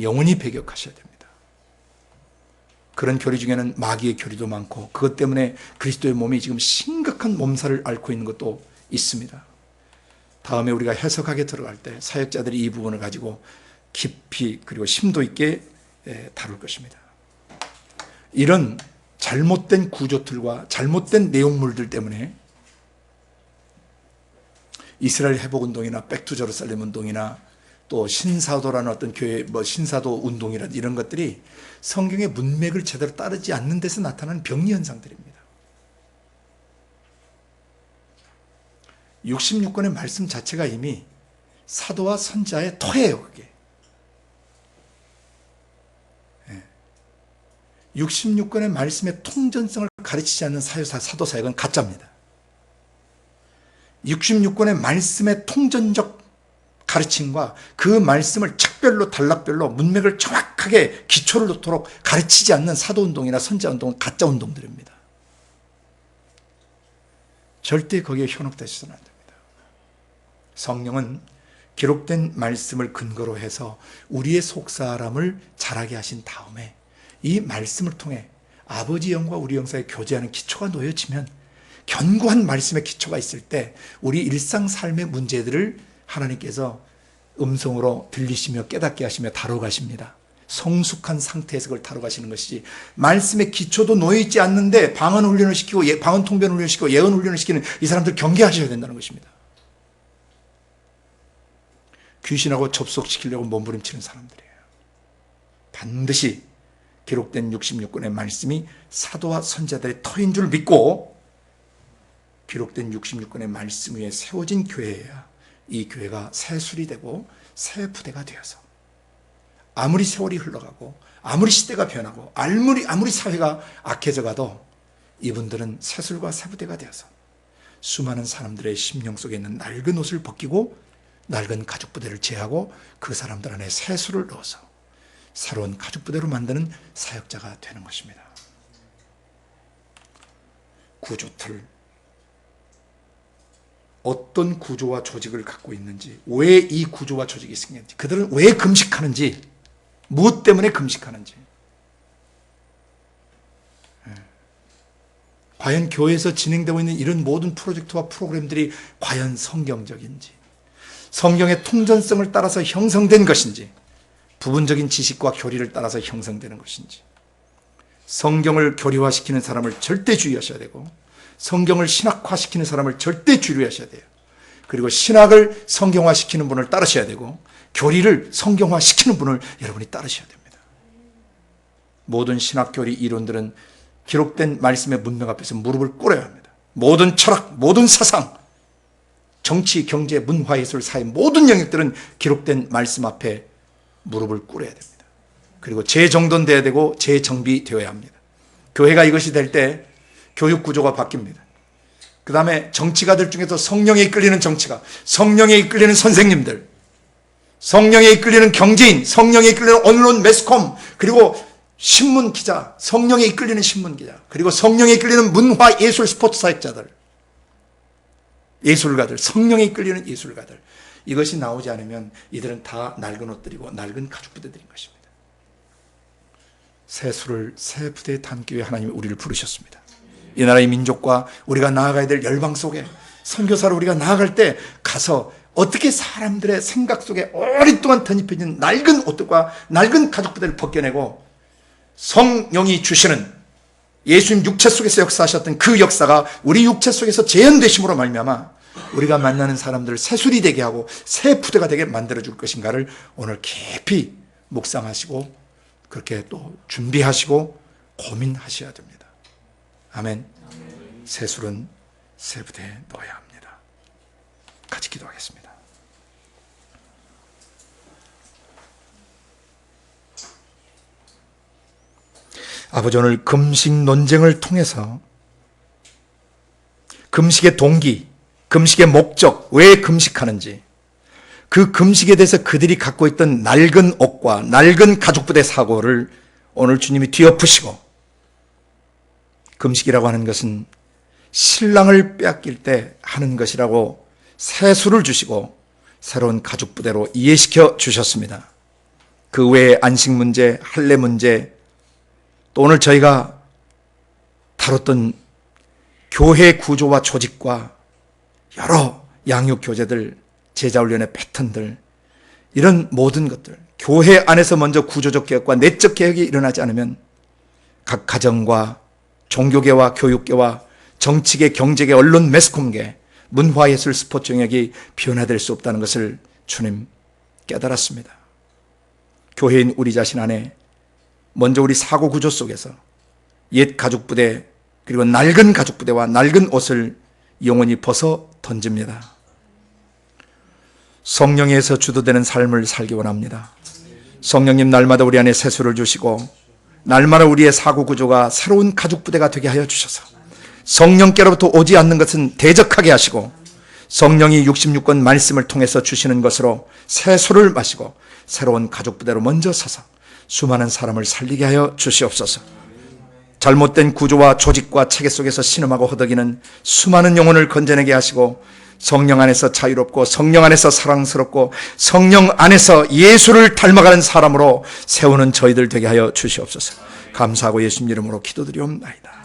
영원히 배격하셔야 됩니다. 그런 교리 중에는 마귀의 교리도 많고, 그것 때문에 그리스도의 몸이 지금 심각한 몸살을 앓고 있는 것도 있습니다. 다음에 우리가 해석하게 들어갈 때 사역자들이 이 부분을 가지고 깊이 그리고 심도 있게 다룰 것입니다. 이런 잘못된 구조틀과 잘못된 내용물들 때문에 이스라엘 회복운동이나 백투제루살렘 운동이나 또 신사도라는 어떤 교회 신사도 운동이라든지 이런 것들이 성경의 문맥을 제대로 따르지 않는 데서 나타나는 병리 현상들입니다. 66권의 말씀 자체가 이미 사도와 선지자의 토해요. 그게 66권의 말씀의 통전성을 가르치지 않는 사도사역은 가짜입니다. 66권의 말씀의 통전적 가르침과 그 말씀을 책별로 단락별로 문맥을 정확하게 기초를 놓도록 가르치지 않는 사도운동이나 선지자운동은 가짜 운동들입니다. 절대 거기에 현혹되시서는 안 됩니다. 성령은 기록된 말씀을 근거로 해서 우리의 속사람을 자라게 하신 다음에 이 말씀을 통해 아버지 영과 우리 영 사이에 교제하는 기초가 놓여지면, 견고한 말씀의 기초가 있을 때 우리 일상 삶의 문제들을 하나님께서 음성으로 들리시며 깨닫게 하시며 다뤄가십니다. 성숙한 상태에서 그걸 다뤄가시는 것이지, 말씀의 기초도 놓여있지 않는데 방언 훈련을 시키고 방언 통변 훈련을 시키고 예언 훈련을 시키는 이 사람들 경계하셔야 된다는 것입니다. 귀신하고 접속시키려고 몸부림치는 사람들이에요. 반드시 기록된 66권의 말씀이 사도와 선지자들의 터인 줄 믿고 기록된 66권의 말씀 위에 세워진 교회여야 이 교회가 새술이 되고 새 부대가 되어서 아무리 세월이 흘러가고 아무리 시대가 변하고 아무리 사회가 악해져 가도 이분들은 새술과 새 부대가 되어서 수많은 사람들의 심령 속에 있는 낡은 옷을 벗기고 낡은 가죽 부대를 제하고 그 사람들 안에 새술을 넣어서 새로운 가죽 부대로 만드는 사역자가 되는 것입니다. 구조틀, 어떤 구조와 조직을 갖고 있는지, 왜 이 구조와 조직이 생겼는지, 그들은 왜 금식하는지, 무엇 때문에 금식하는지, 과연 교회에서 진행되고 있는 이런 모든 프로젝트와 프로그램들이 과연 성경적인지, 성경의 통전성을 따라서 형성된 것인지, 부분적인 지식과 교리를 따라서 형성되는 것인지, 성경을 교리화시키는 사람을 절대 주의하셔야 되고 성경을 신학화시키는 사람을 절대 주의하셔야 돼요. 그리고 신학을 성경화시키는 분을 따르셔야 되고 교리를 성경화시키는 분을 여러분이 따르셔야 됩니다. 모든 신학 교리 이론들은 기록된 말씀의 문명 앞에서 무릎을 꿇어야 합니다. 모든 철학, 모든 사상, 정치, 경제, 문화, 예술, 사회 모든 영역들은 기록된 말씀 앞에 무릎을 꿇어야 됩니다. 그리고 재정돈되어야 되고 재정비되어야 합니다. 교회가 이것이 될 때 교육 구조가 바뀝니다. 그 다음에 정치가들 중에서 성령에 이끌리는 정치가, 성령에 이끌리는 선생님들, 성령에 이끌리는 경제인, 성령에 이끌리는 언론, 매스컴, 그리고 신문 기자, 성령에 이끌리는 신문 기자, 그리고 성령에 이끌리는 문화, 예술, 스포츠 사역자들, 예술가들, 성령에 이끌리는 예술가들, 이것이 나오지 않으면 이들은 다 낡은 옷들이고 낡은 가죽 부대들인 것입니다. 새 술을 새 부대에 담기 위해 하나님이 우리를 부르셨습니다. 이 나라의 민족과 우리가 나아가야 될 열방 속에 선교사로 우리가 나아갈 때 가서 어떻게 사람들의 생각 속에 오랫동안 덧입혀진 낡은 옷들과 낡은 가죽 부대를 벗겨내고 성령이 주시는 예수님 육체 속에서 역사하셨던 그 역사가 우리 육체 속에서 재현되심으로 말미암아 우리가 만나는 사람들을 새술이 되게 하고 새 부대가 되게 만들어줄 것인가를 오늘 깊이 묵상하시고 그렇게 또 준비하시고 고민하셔야 됩니다. 아멘. 새술은 새 부대에 넣어야 합니다. 같이 기도하겠습니다. 아버지, 오늘 금식 논쟁을 통해서 금식의 동기, 금식의 목적, 왜 금식하는지, 그 금식에 대해서 그들이 갖고 있던 낡은 옷과 낡은 가죽부대 사고를 오늘 주님이 뒤엎으시고, 금식이라고 하는 것은 신랑을 빼앗길 때 하는 것이라고 새술을 주시고 새로운 가죽부대로 이해시켜 주셨습니다. 그 외에 안식 문제, 할례 문제, 또 오늘 저희가 다뤘던 교회 구조와 조직과 여러 양육 교재들, 제자훈련의 패턴들, 이런 모든 것들, 교회 안에서 먼저 구조적 개혁과 내적 개혁이 일어나지 않으면 각 가정과 종교계와 교육계와 정치계, 경제계, 언론, 매스컴계, 문화예술, 스포츠 영역이 변화될 수 없다는 것을 주님 깨달았습니다. 교회인 우리 자신 안에 먼저 우리 사고 구조 속에서 옛 가죽부대, 그리고 낡은 가죽부대와 낡은 옷을 영원히 벗어 던집니다. 성령에서 주도되는 삶을 살기 원합니다. 성령님, 날마다 우리 안에 새술을 주시고 날마다 우리의 사고 구조가 새로운 가죽부대가 되게 하여 주셔서 성령께로부터 오지 않는 것은 대적하게 하시고 성령이 66권 말씀을 통해서 주시는 것으로 새 술을 마시고 새로운 가족 부대로 먼저 서서 수많은 사람을 살리게 하여 주시옵소서. 잘못된 구조와 조직과 체계 속에서 신음하고 허덕이는 수많은 영혼을 건져내게 하시고 성령 안에서 자유롭고 성령 안에서 사랑스럽고 성령 안에서 예수를 닮아가는 사람으로 세우는 저희들 되게 하여 주시옵소서. 감사하고 예수님 이름으로 기도드리옵나이다.